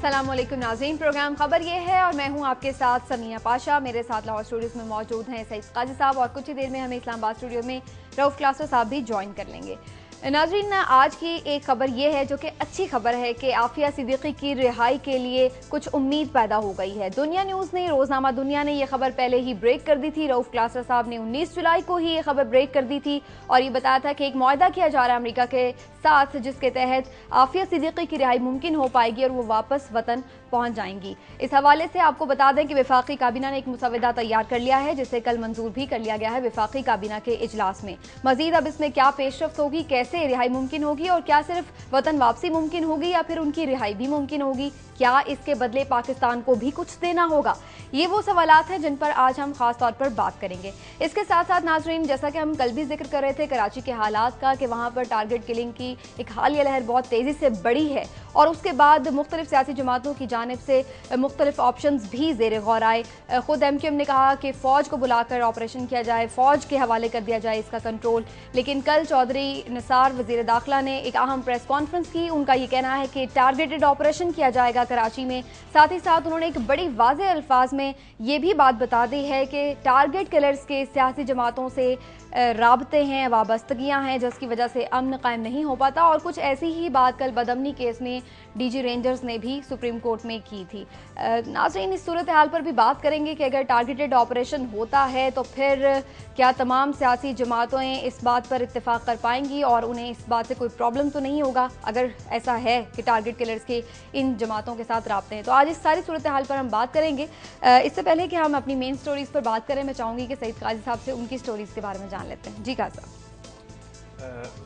अस्सलाम वालेकुम नाज़रीन, प्रोग्राम खबर ये है और मैं हूं आपके साथ समिया पाशा। मेरे साथ लाहौर स्टूडियोज़ में मौजूद हैं सईद काजी साहब और कुछ ही देर में हमें इस्लामाबाद स्टूडियो में रऊफ क्लासर साहब भी ज्वाइन कर लेंगे। नाज़रीन, आज की एक खबर ये है जो कि अच्छी खबर है कि आफिया सिद्दीकी की रिहाई के लिए कुछ उम्मीद पैदा हो गई है। दुनिया न्यूज़ ने, रोज़नामा दुनिया ने यह खबर पहले ही ब्रेक कर दी थी। रऊफ क्लासर साहब ने 19 जुलाई को ही ये खबर ब्रेक कर दी थी और ये बताया था कि एक मुआहदा किया जा रहा है अमेरिका के साथ, जिसके तहत आफिया सिद्दीकी की रिहाई मुमकिन हो पाएगी और वो वापस वतन पहुंच जाएंगी। इस हवाले से आपको बता दें कि वफाकी काबीना ने एक मुसवदा तैयार कर लिया है, जिसे कल मंजूर भी कर लिया गया है वफाकी काबीना के इजलास में। मजीद अब इसमें क्या पेशरफ्त होगी, कैसे रिहाई मुमकिन होगी और क्या सिर्फ वतन वापसी मुमकिन होगी या फिर उनकी रिहाई भी मुमकिन होगी, क्या इसके बदले पाकिस्तान को भी कुछ देना होगा, ये वो सवालात हैं जिन पर आज हम खास तौर पर बात करेंगे। इसके साथ साथ नाजरीन, जैसा कि हम कल भी जिक्र कर रहे थे कराची के हालात का कि वहाँ पर टारगेट किलिंग की एक हालिया लहर बहुत तेज़ी से बढ़ी है और उसके बाद मुख्तलिफ सियासी जमातों की जानिब से मुख्तलिफ ऑप्शन भी ज़ेर गौर आए। खुद MQM ने कहा कि फ़ौज को बुलाकर ऑपरेशन किया जाए, फ़ौज के हवाले कर दिया जाए इसका कंट्रोल। लेकिन कल चौधरी निसार वज़ीर दाखिला ने एक अहम प्रेस कॉन्फ्रेंस की। उनका ये कहना है कि टारगेटेड ऑपरेशन किया जाएगा कराची में। साथ ही साथ उन्होंने एक बड़ी वाज़ेह अल्फाज में ये भी बात बता दी है कि टारगेट किलर्स के सियासी जमातों से राबते हैं, वाबस्तगियाँ हैं, जिसकी वजह से अमन कायम नहीं हो पाता। और कुछ ऐसी ही बात कल बदअमनी केस में DG रेंजर्स ने भी सुप्रीम कोर्ट में की थी। नाज़रीन, इस सूरत हाल पर भी बात करेंगे कि अगर टारगेटेड ऑपरेशन होता है तो फिर क्या तमाम सियासी जमातें इस बात पर इत्तेफाक कर पाएंगी और उन्हें इस बात से कोई प्रॉब्लम तो नहीं होगा अगर ऐसा है कि टारगेट किलर्स के इन जमातों के साथ राबते हैं। तो आज इस सारी सूरत हाल पर हम बात करेंगे। इससे पहले कि हम अपनी मेन स्टोरीज़ पर बात करें, मैं चाहूँगी कि सईद काजी साहब से उनकी स्टोरीज़ के बारे में जान लेते हैं। जी काजी साहब।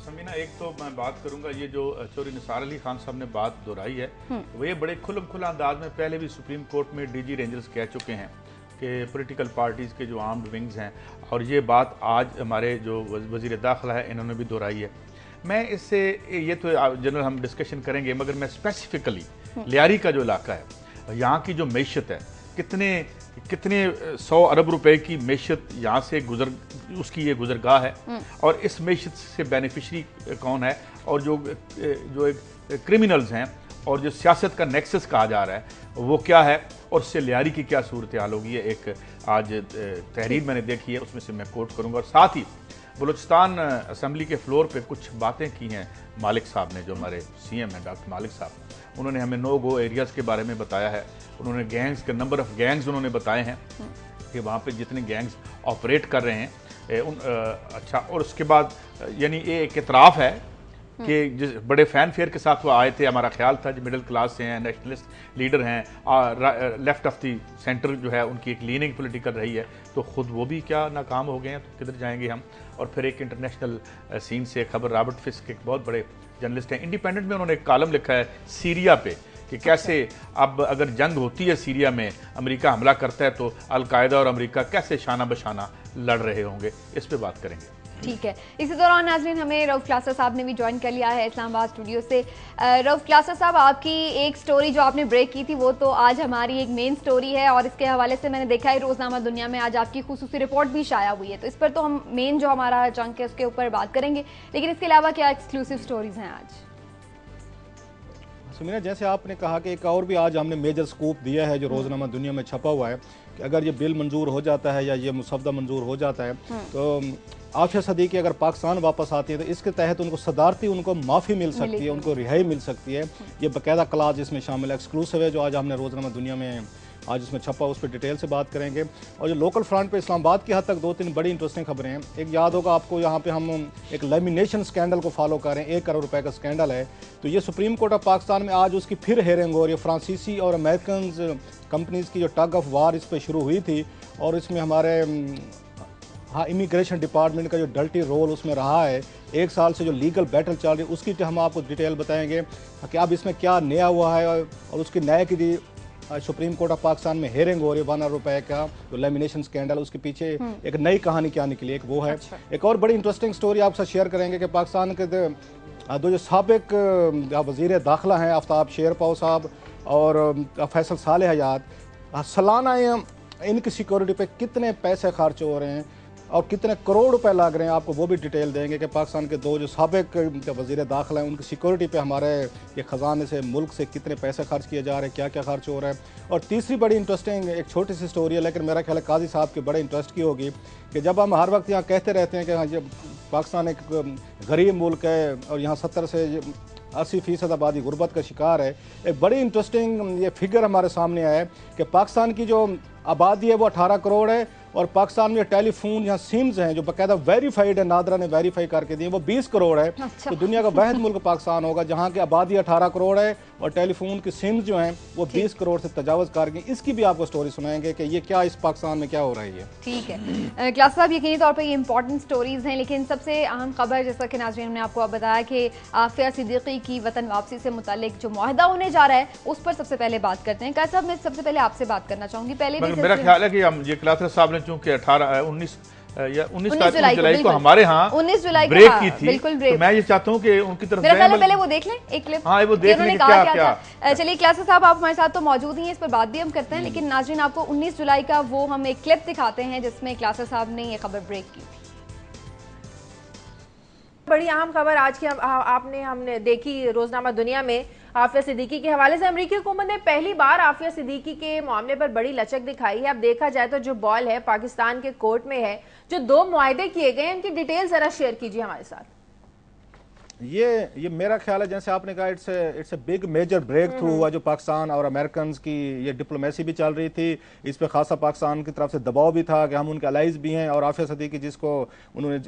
समीना, एक तो मैं बात करूंगा, ये जो चौधरी निसार अली खान साहब ने बात दोहराई है वो ये बड़े खुला खुला अंदाज में पहले भी सुप्रीम कोर्ट में DG रेंजर्स कह चुके हैं कि पॉलिटिकल पार्टीज़ के जो आर्म्ड विंग्स हैं, और ये बात आज हमारे जो वज़ीर दाखिला है इन्होंने भी दोहराई है। मैं इससे ये तो जनरल हम डिस्कशन करेंगे, मगर मैं स्पेसिफिकली लियारी का जो इलाका है, यहाँ की जो मैशत है, कितने 100 अरब रुपए की मैशत यहाँ से उसकी ये गुजरगाह है और इस मैशत से बेनिफिशरी कौन है, और जो क्रिमिनल्स हैं और जो सियासत का नेक्सस कहा जा रहा है वो क्या है, और उससे लियारी की क्या सूरत हाल होगी। एक आज तहरीर मैंने देखी है, उसमें से मैं कोट करूँगा। और साथ ही बलूचिस्तान असम्बली के फ्लोर पे कुछ बातें की हैं मालिक साहब ने, जो हमारे CM हैं डॉक्टर मालिक साहब। उन्होंने हमें नो गो एरियाज़ के बारे में बताया है। उन्होंने गैंग्स के नंबर ऑफ़ गैंग्स उन्होंने बताए हैं कि वहाँ पे जितने गैंग्स ऑपरेट कर रहे हैं अच्छा। और उसके बाद यानी ये एक इतराफ़ है कि जिस बड़े फैन फेयर के साथ वो आए थे, हमारा ख्याल था जो मिडिल क्लास से हैं, नेशनलिस्ट लीडर हैं, लेफ्ट ऑफ दी सेंटर जो है उनकी एक लीनिंग पॉलिटिकल रही है, तो ख़ुद वो भी क्या नाकाम हो गए हैं, तो किधर जाएंगे हम। और फिर एक इंटरनेशनल सीन से खबर, रॉबर्ट फिस्क एक बहुत बड़े जर्नलिस्ट हैं, इंडिपेंडेंट में उन्होंने एक कॉलम लिखा है सीरिया पे कि कैसे अब अगर जंग होती है सीरिया में, अमेरिका हमला करता है, तो अलकायदा और अमेरिका कैसे शाना बशाना लड़ रहे होंगे। इस पे बात करेंगे। ठीक है। इसी दौरान नाज़रीन, हमें रऊफ क्लासर साहब ने भी ज्वाइन कर लिया है इस्लामाबाद स्टूडियो से। रऊफ क्लासर साहब, आपकी एक स्टोरी जो आपने ब्रेक की थी वो तो आज हमारी एक मेन स्टोरी है और इसके हवाले से मैंने देखा है रोज़नामा दुनिया में आज आपकी खुसूसी रिपोर्ट भी शाया हुई है, तो इस पर तो हम मेन जो हमारा चंक है उसके ऊपर बात करेंगे, लेकिन इसके अलावा क्या एक्सक्लूसिव स्टोरीज़ हैं आज? सुमीना, जैसे आपने कहा कि एक और भी आज हमने मेजर स्कूप दिया है जो रोज़नामा दुनिया में छपा हुआ है कि अगर ये बिल मंजूर हो जाता है या ये मुसवदा मंजूर हो जाता है तो आफिया सिद्दीकी अगर पाकिस्तान वापस आती है तो इसके तहत उनको सदारती उनको माफ़ी मिल सकती है, उनको रिहाई मिल सकती है। ये बाकायदा क्लाज इसमें शामिल है, एक्सक्लूसिव है, जो आज हमने रोज़नामा दुनिया में आज इसमें छपा, उस पर डिटेल से बात करेंगे। और जो लोकल फ्रंट पे इस्लामाबाद की हद तक 2-3 बड़ी इंटरेस्टिंग खबरें हैं। एक याद होगा आपको, यहाँ पे हम एक लेमिनेशन स्कैंडल को फॉलो कर रहे हैं, 1 करोड़ रुपए का स्कैंडल है। तो ये सुप्रीम कोर्ट ऑफ पाकिस्तान में आज उसकी फिर हेयरिंग हो रही है। फ्रांसीसी और अमेरिकन कंपनीज़ की जो टग ऑफ वार इस पर शुरू हुई थी और इसमें हमारे इमिग्रेशन डिपार्टमेंट का जो डल्टी रोल उसमें रहा है, 1 साल से जो लीगल बैटल चल रही है उसकी हम आपको डिटेल बताएंगे कि अब इसमें क्या नया हुआ है। और उसकी नए की सुप्रीम कोर्ट ऑफ पाकिस्तान में हेयरिंग हो रही है, 1 अरब रुपए का जो लेमिनेशन स्कैंडल, उसके पीछे एक नई कहानी क्या निकली, एक वो है। अच्छा। एक और बड़ी इंटरेस्टिंग स्टोरी आपसे शेयर करेंगे कि पाकिस्तान के दो जो साबिक वज़ीर दाखिला हैं, आफ्ताब शेरपाव साहब और फैसल साले हयात, सालाना इनकी सिक्योरिटी पे कितने पैसे खर्च हो रहे हैं। और कितने करोड़ रुपए लग रहे हैं, आपको वो भी डिटेल देंगे कि पाकिस्तान के दो जो साबिक वज़ीर दाखिला हैं उनकी सिक्योरिटी पे हमारे ये ख़जाने से, मुल्क से कितने पैसे खर्च किए जा रहे हैं, क्या क्या खर्च हो रहा है। और तीसरी बड़ी इंटरेस्टिंग एक छोटी सी स्टोरी है, लेकिन मेरा ख्याल है काजी साहब के बड़े इंटरेस्ट की होगी, कि जब हम हर वक्त यहाँ कहते रहते हैं कि हाँ, ये पाकिस्तान एक गरीब मुल्क है और यहाँ 70 से 80% आबादी गुर्बत का शिकार है, एक बड़ी इंटरेस्टिंग ये फिगर हमारे सामने आया है कि पाकिस्तान की जो आबादी है वो 18 करोड़ है और पाकिस्तान में टेलीफोन यहाँ सिम्स हैं जो बाकायदा वेरीफाइड है, नादरा ने वेरीफाई करके दिए, वो 20 करोड़ है। अच्छा। तो दुनिया का वाहिद मुल्क पाकिस्तान होगा जहाँ की आबादी 18 करोड़ है और टेलीफोन की सिम्स जो हैं वो 20 करोड़ से तजावज़ कर गई। इसकी भी आपको स्टोरी सुनाएंगे कि ये क्या इस पाकिस्तान में क्या हो रही है। ठीक है क्लास साहब, यकीनी तौर पर ये इंपॉर्टेंट स्टोरीज हैं, लेकिन सबसे अहम खबर जैसा कि नाज़रीन ने आपको बताया कि आफिया सिद्दीकी की वतन वापसी से मुतालिक जो मुआहदा होने जा रहा है उस पर सबसे पहले बात करते हैं। क्लास साहब, मैं सबसे पहले आपसे बात करना चाहूँगी। पहले मेरा ख्याल है कि हम ये क्लास साहब ने चूंकि 19 जुलाई को हमारे यहाँ 19 जुलाई ब्रेक की थी, बिल्कुल ब्रेक। तो मैं ये चाहता हूँ कि उनकी तरफ पहले वो देख लें एक क्लिप। हाँ, वो देख लें क्या। चलिए क्लास साहब, आप हमारे साथ तो मौजूद ही हैं, इस पर बात भी हम करते हैं, लेकिन नाज़रीन आपको 19 जुलाई का वो हम एक क्लिप दिखाते हैं जिसमें क्लास साहब ने ये खबर ब्रेक की थी। बड़ी अहम खबर आज की हमने देखी रोजनामा दुनिया में आफिया सिद्दीकी के हवाले से। अमेरिकी हुकूमत ने पहली बार आफिया सिद्दीकी के मामले पर बड़ी लचक दिखाई है। अब देखा जाए तो जो बॉल है पाकिस्तान के कोर्ट में है, जो 2 मुआहदे किए गए हैं उनकी डिटेल जरा शेयर कीजिए हमारे साथ। ये मेरा ख्याल है जैसे आपने कहा it's a big major breakthrough हुआ जो पाकिस्तान और अमेरिकन की ये डिप्लोमेसी भी चल रही थी, इस पे खासा पाकिस्तान की तरफ से दबाव भी था कि हम उनके अलाइज भी हैं। और आफिया सिद्दीकी जिसको उन्होंने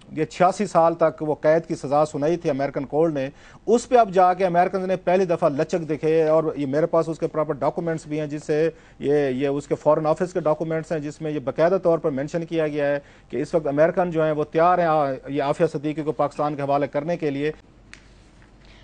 ये 86 साल तक वो कैद की सज़ा सुनाई थी अमेरिकन कोर्ट ने, उस पे अब जाके अमेरिकन ने पहली दफ़ा लचक दिखे। और ये मेरे पास उसके प्रॉपर डॉक्यूमेंट्स भी हैं जिससे ये उसके फॉरेन ऑफिस के डॉक्यूमेंट्स हैं जिसमें ये बाकायदा तौर पर मेंशन किया गया है कि इस वक्त अमेरिकन जो हैं वो तैयार हैं ये आफिया सिद्दीकी को पाकिस्तान के हवाले करने के लिए।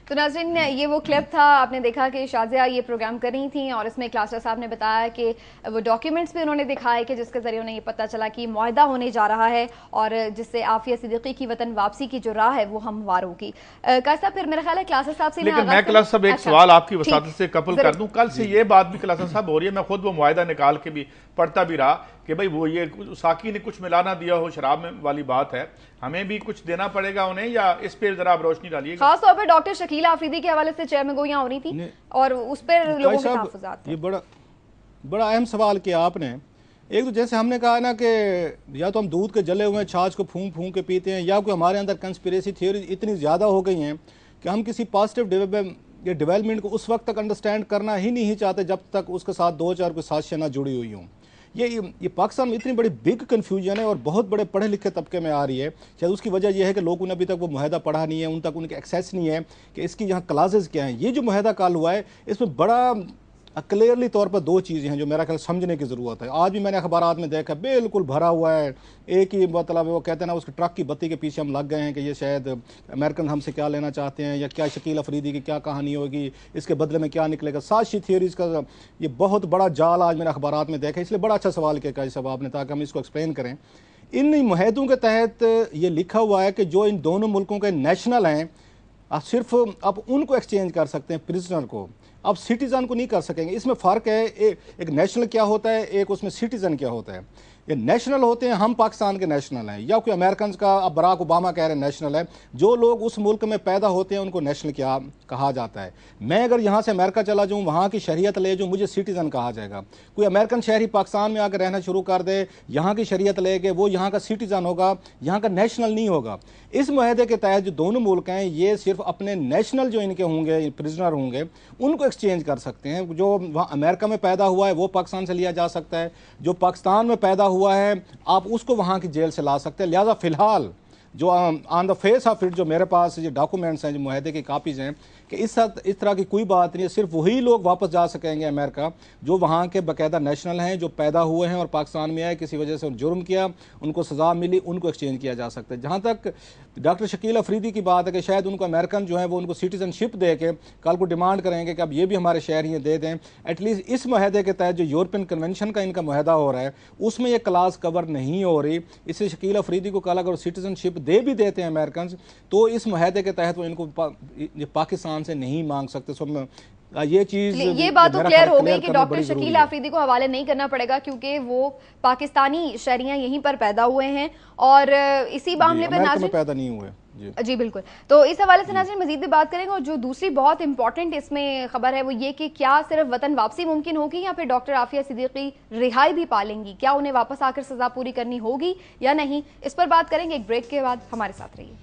तो नाज़रीन, ये वो क्लिप था, आपने देखा कि शाज़िया ये प्रोग्राम कर रही थी और इसमें क्लास्टर साहब ने बताया कि वो डॉक्यूमेंट्स भी उन्होंने दिखाए कि जिसके ज़रिए उन्हें ये पता चला कि मुआहदा होने जा रहा है और जिससे आफिया सिद्दीकी की वतन वापसी की जो राह है वो हमवार होगी। साहब, फिर मेरा ख्याल है क्लास्टर साहब से लेकिन मैं क्लास साहब एक सवाल आपकी वसात से कपल कर दूं। कल से ये बात भी क्लास साहब हो रही है, मैं खुद वो मुआहदा निकाल के भी पढ़ता भी रहा कि भाई वो ये साकी ने कुछ मिलाना दिया हो शराब में वाली बात है, हमें भी कुछ देना पड़ेगा उन्हें, या इस पे जरा आप रोशनी डालिए। खास तौर पर डॉक्टर शकीला अफरीदी के हवाले से चेयर में गोइयां हो रही थी और उस पर लोगों के तहफ़्फ़ुज़ात। ये बड़ा अहम सवाल किया आपने। एक तो जैसे हमने कहा ना कि या तो हम दूध के जले हुए छाछ को फूंक फूंक के पीते हैं, या कोई हमारे अंदर कंस्पिरेसी थ्योरी इतनी ज़्यादा हो गई हैं कि हम किसी पॉजिटिव डेवलपमेंट को उस वक्त तक अंडरस्टैंड करना ही नहीं चाहते जब तक उसके साथ 2-4 कोई साजिशें ना जुड़ी हुई हों। ये पाकिस्तान में इतनी बड़ी बिग कन्फ्यूजन है और बहुत बड़े पढ़े लिखे तबके में आ रही है। शायद उसकी वजह यह है कि लोगों ने अभी तक वो मुआहदा पढ़ा नहीं है, उन तक उनके एक्सेस नहीं है कि इसकी यहाँ क्लासेस क्या हैं। ये जो मुआहदा कल हुआ है इसमें बड़ा क्लियरली तौर पर 2 चीज़ें हैं जो मेरा ख्याल समझने की ज़रूरत है। आज भी मैंने अखबारात में देखा बिल्कुल भरा हुआ है, एक ही मतलब वो कहते हैं ना उसके ट्रक की बत्ती के पीछे हम लग गए हैं कि ये शायद अमेरिकन हमसे क्या लेना चाहते हैं या क्या शकील अफरीदी की क्या कहानी होगी, इसके बदले में क्या निकलेगा। साजिशी थियोरीज़ का ये बहुत बड़ा जाल आज मैंने अखबारात में देखा, इसलिए बड़ा अच्छा सवाल किया काजी साहब आपने ताकि हम इसको एक्सप्लेन करें। इन मुआहदों के तहत ये लिखा हुआ है कि जो इन दोनों मुल्कों के नेशनल हैं आप सिर्फ अब उनको एक्सचेंज कर सकते हैं, प्रिजनर को, अब सिटीज़न को नहीं कर सकेंगे। इसमें फ़र्क है, एक नेशनल क्या होता है, एक उसमें सिटीज़न क्या होता है। ये नेशनल होते हैं, हम पाकिस्तान के नेशनल हैं, या कोई अमेरिकन का अब बराक ओबामा कह रहे हैं नेशनल है। जो लोग उस मुल्क में पैदा होते हैं उनको नेशनल क्या कहा जाता है। मैं अगर यहाँ से अमेरिका चला जाऊँ, वहाँ की शरीयत ले जाऊँ, मुझे सिटीज़न कहा जाएगा। कोई अमेरिकन शहरी पाकिस्तान में आकर रहना शुरू कर दे, यहाँ की शरीयत ले के वो यहाँ का सिटीज़न होगा, यहाँ का नेशनल नहीं होगा। इस मुआहदे के तहत जो दोनों मुल्क हैं ये सिर्फ अपने नेशनल जो इनके होंगे, प्रिजनर होंगे, उनको एक्सचेंज कर सकते हैं। जो वहाँ अमेरिका में पैदा हुआ है वो पाकिस्तान से लिया जा सकता है, जो पाकिस्तान में पैदा हुआ है आप उसको वहाँ की जेल से ला सकते हैं। लिहाजा फ़िलहाल जो on the face of it जो मेरे पास ये डॉक्यूमेंट्स हैं, जो मुआहदे की कापीज़ हैं, कि इस तरह की कोई बात नहीं है। सिर्फ वही लोग वापस जा सकेंगे अमेरिका जो वहाँ के बाकायदा नेशनल हैं, जो पैदा हुए हैं और पाकिस्तान में आए, किसी वजह से जुर्म किया, उनको सज़ा मिली, उनको एक्सचेंज किया जा सकता है। जहाँ तक डॉक्टर शकील अफरीदी की बात है कि शायद उनको अमेरिकन जो है वो उनको सिटीजनशिप दे के कल को डिमांड करेंगे कि अब ये भी हमारे शहरी दे दें। एटलीस्ट इस मुआहदे के तहत जो यूरोपियन कन्वेंशन का इनका मुआहदा हो रहा है उसमें यह क्लास कवर नहीं हो रही। इससे शकील अफरीदी को कल अगर सिटीजनशिप दे भी देते हैं अमेरिकन तो इस मुआहदे के तहत वो इनको पाकिस्तान से नहीं मांग सकते। सो ये चीज ये बात तो क्लियर हो गई कि डॉक्टर शकील आफरीदी को हवाले नहीं करना पड़ेगा क्योंकि वो पाकिस्तानी शहरियां यहीं पर पैदा हुए हैं और इसी मामले पर नाज़रीन पैदा नहीं हुए जी बिल्कुल। तो इस हवाले से नाज़रीन मजीद भी बात करेंगे और जो दूसरी बहुत इंपॉर्टेंट इसमें खबर है वो ये कि क्या सिर्फ वतन वापसी मुमकिन होगी या फिर डॉक्टर आफिया सिद्दीकी रिहाई भी पालेंगी, क्या उन्हें वापस आकर सजा पूरी करनी होगी या नहीं, इस पर बात करेंगे एक ब्रेक के बाद। हमारे साथ रहिए।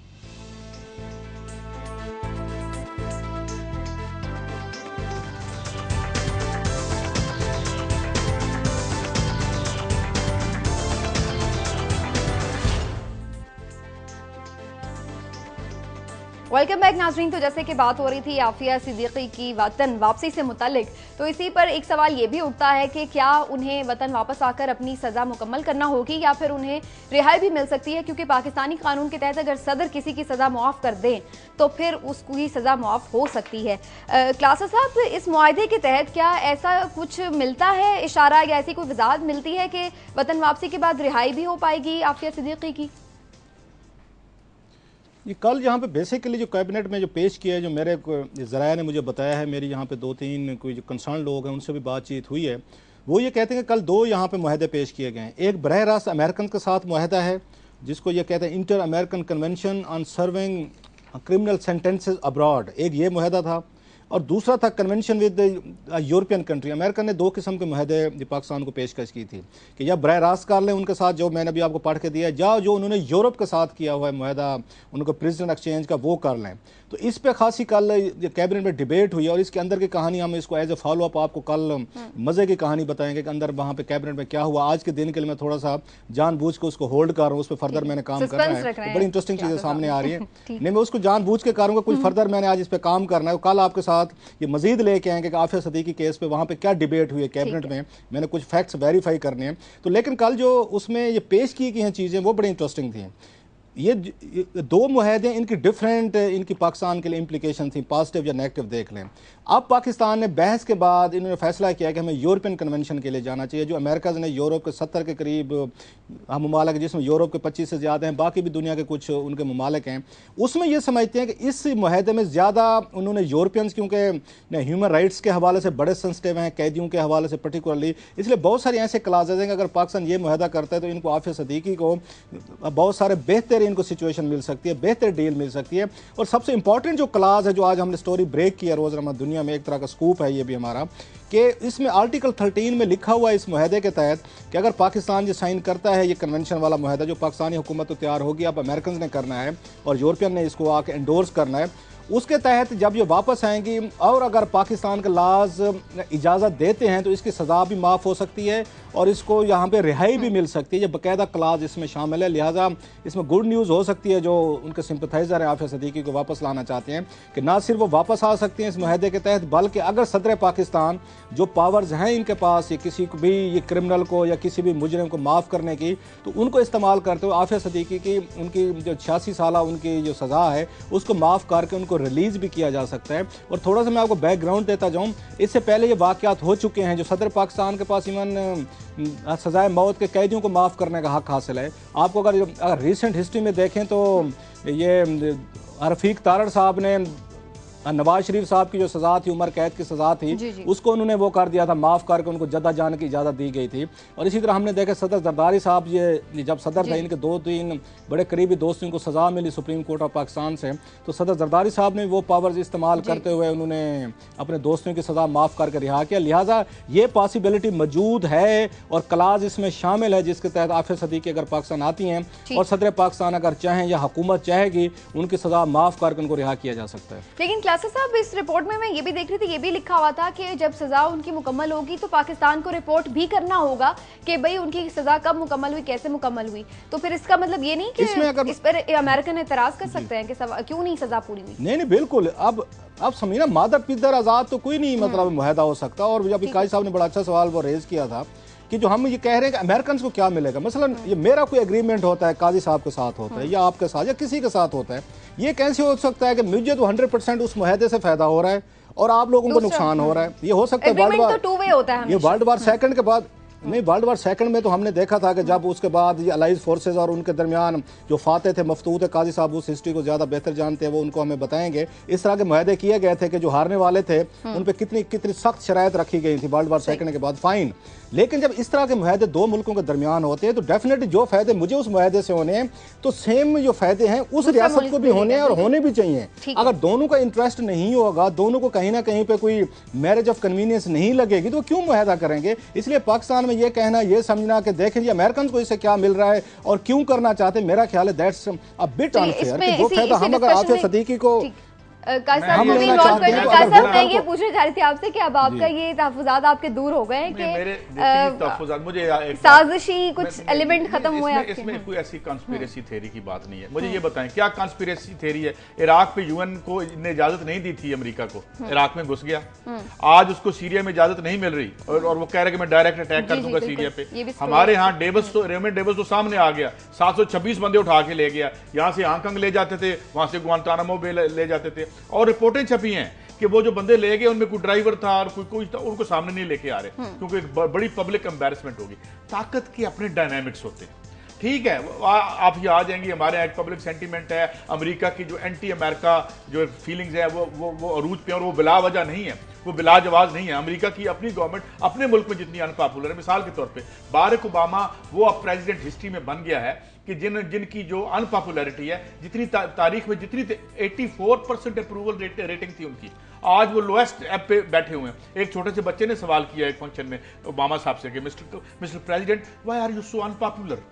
वेलकम बैक नाजरीन। तो जैसे कि बात हो रही थी आफिया सिद्दीकी की वतन वापसी से मुतालिक, तो इसी पर एक सवाल ये भी उठता है कि क्या उन्हें वतन वापस आकर अपनी सज़ा मुकम्मल करना होगी या फिर उन्हें रिहाई भी मिल सकती है, क्योंकि पाकिस्तानी कानून के तहत अगर सदर किसी की सज़ा मुआफ़ कर दें तो फिर उसकी सज़ा मुआफ़ हो सकती है। क्लासा साहब, इस मुआहदे के तहत क्या ऐसा कुछ मिलता है इशारा या ऐसी कोई वजाहत मिलती है कि वतन वापसी के बाद रिहाई भी हो पाएगी आफिया सिद्दीकी की? ये कल यहाँ पे बेसिकली जो कैबिनेट में जो पेश किया है, जो मेरे ज़राया ने मुझे बताया है, मेरी यहाँ पे 2-3 कोई जो कंसर्न लोग हैं उनसे भी बातचीत हुई है, वो ये कहते हैं कि कल 2 यहाँ पे मुआहदे पेश किए गए हैं। एक बरह रास्त अमेरिकन के साथ मुआहदा है जिसको ये कहते हैं inter American convention on serving criminal sentences abroad, एक ये मुआहदा था, और दूसरा था convention with European country. America ने 2 किस्म के मुआहदे पाकिस्तान को पेशकश की थी कि या बरह रास्त कर लें उनके साथ, जो मैंने अभी आपको पढ़ के दिया, या जो उन्होंने यूरोप के साथ किया हुआ है मुआहदा उनको प्रिजनर एक्सचेंज का, वो कर लें। तो इस पे खासी कल कैबिनेट में डिबेट हुई और इसके अंदर की कहानी हम इसको एज ए फॉलो अप आपको कल मज़े की कहानी बताएंगे कि अंदर वहाँ पे कैबिनेट में क्या हुआ। आज के दिन के लिए मैं थोड़ा सा जानबूझ के उसको होल्ड कर रहा हूँ, उस पर फर्दर मैंने काम करना है, तो बड़ी इंटरेस्टिंग चीज़ें सामने आ रही है। नहीं, मैं उसको जानबूझ के करूँगा, कुछ फर्दर मैंने आज इस पर काम करना है। कल आपके साथ ये मजीद लेके आएंगे कि आफिया सिद्दीकी केस पे वहाँ पे क्या डिबेट हुई है कैबिनेट में, मैंने कुछ फैक्ट्स वेरीफाई करने हैं। तो लेकिन कल जो उसमें ये पेश की गई हैं चीज़ें वो बड़ी इंटरेस्टिंग थी। ये 2 मुआहदे, इनकी डिफरेंट इनकी पाकिस्तान के लिए इम्प्लीकेशन थी, पॉजिटिव या नेगेटिव देख लें। अब पाकिस्तान ने बहस के बाद इन्होंने फैसला किया कि हमें यूरोपियन कन्वेंशन के लिए जाना चाहिए, जो अमेरिका ने यूरोप के 70 के करीब ममालिक, जिसमें यूरोप के 25 से ज़्यादा हैं, बाकी भी दुनिया के कुछ उनके ममालिक हैं, उसमें ये समझते हैं कि इस मुआहदे में ज़्यादा उन्होंने यूरोपियंस, क्योंकि ह्यूमन राइट्स के हवाले से बड़े सेंसिटिव हैं, कैदियों के हवाले से पर्टिकुलरली, इसलिए बहुत सारे ऐसे क्लासेज हैं कि अगर पाकिस्तान ये मुआहदा करता है तो इनको आफिया सिद्दीकी को बहुत सारे बेहतर इनको सिचुएशन मिल सकती है, बेहतर डील मिल सकती है। और सबसे इंपॉर्टेंट जो क्लास है, जो आज हमने स्टोरी ब्रेक किया रोज़नामा दुनिया में, एक तरह का स्कूप है ये भी हमारा, कि इसमें आर्टिकल 13 में लिखा हुआ है इस मुआहदे के तहत कि अगर पाकिस्तान जो साइन करता है ये कन्वेंशन वाला मुआहदा, जो पाकिस्तानी हुकूमत तो तैयार होगी, अब अमेरिकन ने करना है और यूरोपियन ने इसको आके एंडोर्स करना है, उसके तहत जब ये वापस आएंगी और अगर पाकिस्तान के लाज इजाज़त देते हैं तो इसकी सज़ा भी माफ़ हो सकती है और इसको यहाँ पे रिहाई भी मिल सकती है। ये बाकायदा क्लाज इसमें शामिल है, लिहाजा इसमें गुड न्यूज़ हो सकती है जो उनके सिंपथाइज़र हैं आफिया सिद्दीकी को वापस लाना चाहते हैं, कि ना सिर्फ वो वापस आ सकती हैं इस मुआहदे के तहत, बल्कि अगर सदर पाकिस्तान जो पावर्स हैं इनके पास ये किसी को भी, ये क्रिमिनल को या किसी भी मुजरिम को माफ़ करने की, तो उनको इस्तेमाल करते हुए आफिया सिद्दीकी की उनकी जो 86 साल उनकी जो सज़ा है उसको माफ़ करके उनको रिलीज़ भी किया जा सकता है। और थोड़ा सा मैं आपको बैकग्राउंड देता जाऊँ, इससे पहले ये वाक़यात हो चुके हैं, जो सदर पाकिस्तान के पास इवन सजाए मौत के कैदियों को माफ़ करने का हक हासिल है। आपको अगर रिसेंट हिस्ट्री में देखें तो ये रफ़ीक तारड़ साहब ने नवाज शरीफ साहब की जो सज़ा थी, उम्र कैद की सज़ा थी, जी। उसको उन्होंने वो कर दिया था, माफ़ करके उनको जद्दा जाने की इजाज़त दी गई थी। और इसी तरह हमने देखा सदर जरदारी साहब, ये जब सदर थे, इनके 2-3 बड़े करीबी दोस्तों को सज़ा मिली सुप्रीम कोर्ट ऑफ पाकिस्तान से, तो सदर जरदारी साहब ने वो पावर्स इस्तेमाल करते हुए उन्होंने अपने दोस्तों की सज़ा माफ़ करके रिहा किया। लिहाजा ये पॉसिबिलिटी मौजूद है और क्लाज इसमें शामिल है जिसके तहत आफिया सिद्दीकी अगर पाकिस्तान आती हैं और सदर पाकिस्तान अगर चाहें या हुकूमत चाहेगी, उनकी सज़ा माफ़ करके उनको रिहा किया जा सकता है। लेकिन क्लासा साहब, इस रिपोर्ट में मैं ये भी देख रही थी, ये भी लिखा हुआ था कि जब सजा उनकी मुकम्मल होगी तो पाकिस्तान को रिपोर्ट भी करना होगा कि भाई उनकी सजा कब मुकम्मल हुई, कैसे मुकम्मल हुई। तो फिर इसका मतलब ये नहीं कि इस पर अमेरिकन एतराज कर सकते हैं कि क्यों नहीं सजा पूरी हुई? नहीं, बिल्कुल। अब समीना, मादर पिदर आज़ाद तो कोई नहीं मतलब मुआहदा हो सकता। और अभी काजी साहब ने बड़ा अच्छा सवाल वो रेज किया था कि जो हम ये कह रहे हैं कि अमेरिकन को क्या मिलेगा, मसलन ये मेरा कोई एग्रीमेंट होता है, काजी साहब के साथ होता है या आपके साथ या किसी के साथ होता है, ये कैसे हो सकता है कि मुझे तो 100% उस मुआहदे से फायदा हो रहा है और आप लोगों को नुकसान हो रहा है? ये हो सकता है वर्ल्ड वार, तो टू वे होता है, ये वर्ल्ड वार सेकंड के बाद नहीं, वर्ल्ड वार सेकंड में तो हमने देखा था कि जब उसके बाद ये अलाइज फोर्सेज और उनके दरमियान जो फाते थे, मफतूत काजी साहब उस हिस्ट्री को ज़्यादा बेहतर जानते हैं, वो उनको हमें बताएंगे, इस तरह के मुआहदे किए गए थे कि जो हारने वाले थे उन पर कितनी कितनी सख्त शराइत रखी गई थी वर्ल्ड वार सेकंड के बाद, फाइन। लेकिन जब इस तरह के मुआहदे दो मुल्कों के दरमियान होते हैं तो डेफिनेटली जो फायदे मुझे उस मुआहदे से होने हैं तो सेम जो फायदे हैं उस रियासत को भी होने हैं और होने भी चाहिए। अगर दोनों का इंटरेस्ट नहीं होगा, दोनों को कहीं ना कहीं पे कोई मैरिज ऑफ कन्वीनियंस नहीं लगेगी तो क्यों मुआहदा करेंगे। इसलिए पाकिस्तान में ये कहना, ये समझना कि देखें जी अमेरिकन को इससे क्या मिल रहा है और क्यों करना चाहते हैं, मेरा ख्याल है दैट्स अ बिट अनफेयर कि जो फायदा हम अगर आफिया सदीकी को मैं ये पूछना चाह रही थी आपसे कि अब आपका ये तहफ़्फ़ुज़ात आपके दूर हो गए कि मुझे साजिशी कुछ एलिमेंट खत्म हुए आपके? इसमें कोई ऐसी कॉन्स्पिरेसी थ्योरी की बात नहीं है। मुझे ये बताएं क्या कॉन्स्पिरेसी थ्योरी है? इराक पे यूएन को ने इजाजत नहीं दी थी अमेरिका को, इराक में घुस गया, आज उसको सीरिया में इजाजत नहीं मिल रही और वो कह रहा है कि मैं डायरेक्ट अटैक कर दूंगा सीरिया पे। हमारे यहाँ रेमंड डेविस तो सामने आ गया, 726 बंदे उठा के ले गया, यहाँ से हांगकांग ले जाते थे, वहां से गुआंतानामो बे ले जाते थे और रिपोर्टें छपी हैं कि वो जो बंदे ले गए उनमें कोई ड्राइवर था और कोई उनको सामने नहीं लेके आ रहे क्योंकि एक बड़ी पब्लिक एम्बैरेसमेंट होगी। ताकत के अपने डायनामिक्स होते हैं, ठीक है, आप ये आ जाएंगे, हमारे यहाँ एक पब्लिक सेंटीमेंट है, अमेरिका की जो एंटी अमेरिका जो फीलिंग्स है वो अरूज पे और वो बिला वजह नहीं है, वो बिला जवाज नहीं है। अमेरिका की अपनी गवर्नमेंट अपने मुल्क में जितनी अनपॉपुलर है, मिसाल के तौर पे बारक ओबामा वो अब प्रेसिडेंट हिस्ट्री में बन गया है कि जिनकी जो अनपॉपुलैरिटी है, जितनी तारीख में जितनी 84% अप्रूवल रेटिंग थी उनकी, आज वो लोएस्ट ऐप पे बैठे हुए हैं। एक छोटे से बच्चे ने सवाल किया एक फंक्शन में ओबामा साहब से कि mister president why are you so unpopular.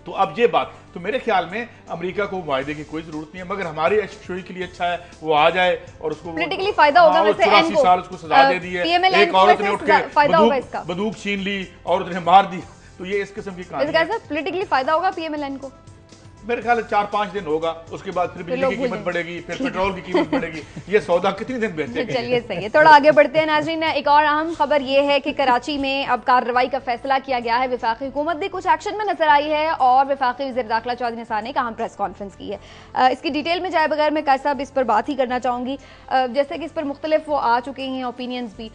तो अब ये बात, तो मेरे ख्याल में अमेरिका को वायदे की कोई जरूरत नहीं है, मगर हमारे शोई के लिए अच्छा है वो आ जाए और उसको पॉलिटिकली फायदा होगा। वैसे 84 साल उसको सजा दे दी है, एक औरत ने उठ के बंदूक छीन ली, औरत ने मार दी, तो ये इस किस्म की कहानी। पॉलिटिकली फायदा होगा पीएमएलएन को? मेरे ख्याल 4-5 दिन होगा, उसके बाद फिर बिजली की कीमत बढ़ेगी, फिर पेट्रोल की कीमत बढ़ेगी, ये सौदा कितने दिन बेचेंगे। चलिए सही है, थोड़ा आगे बढ़ते हैं नाज़रीन। एक और अहम खबर ये है कि कराची में अब कार्रवाई का फैसला किया गया है। वफाकी हुकूमत भी कुछ एक्शन में नजर आई है और वफाकी वज़ीर दाखिला चौधरी निसार ने अहम प्रेस कॉन्फ्रेंस की है। इसकी डिटेल में जाए बगैर मैं कायद साहब इस पर बात ही करना चाहूँगी। जैसे कि इस पर मुख्तलिफ वो आ चुके हैं ओपिनियंस भी,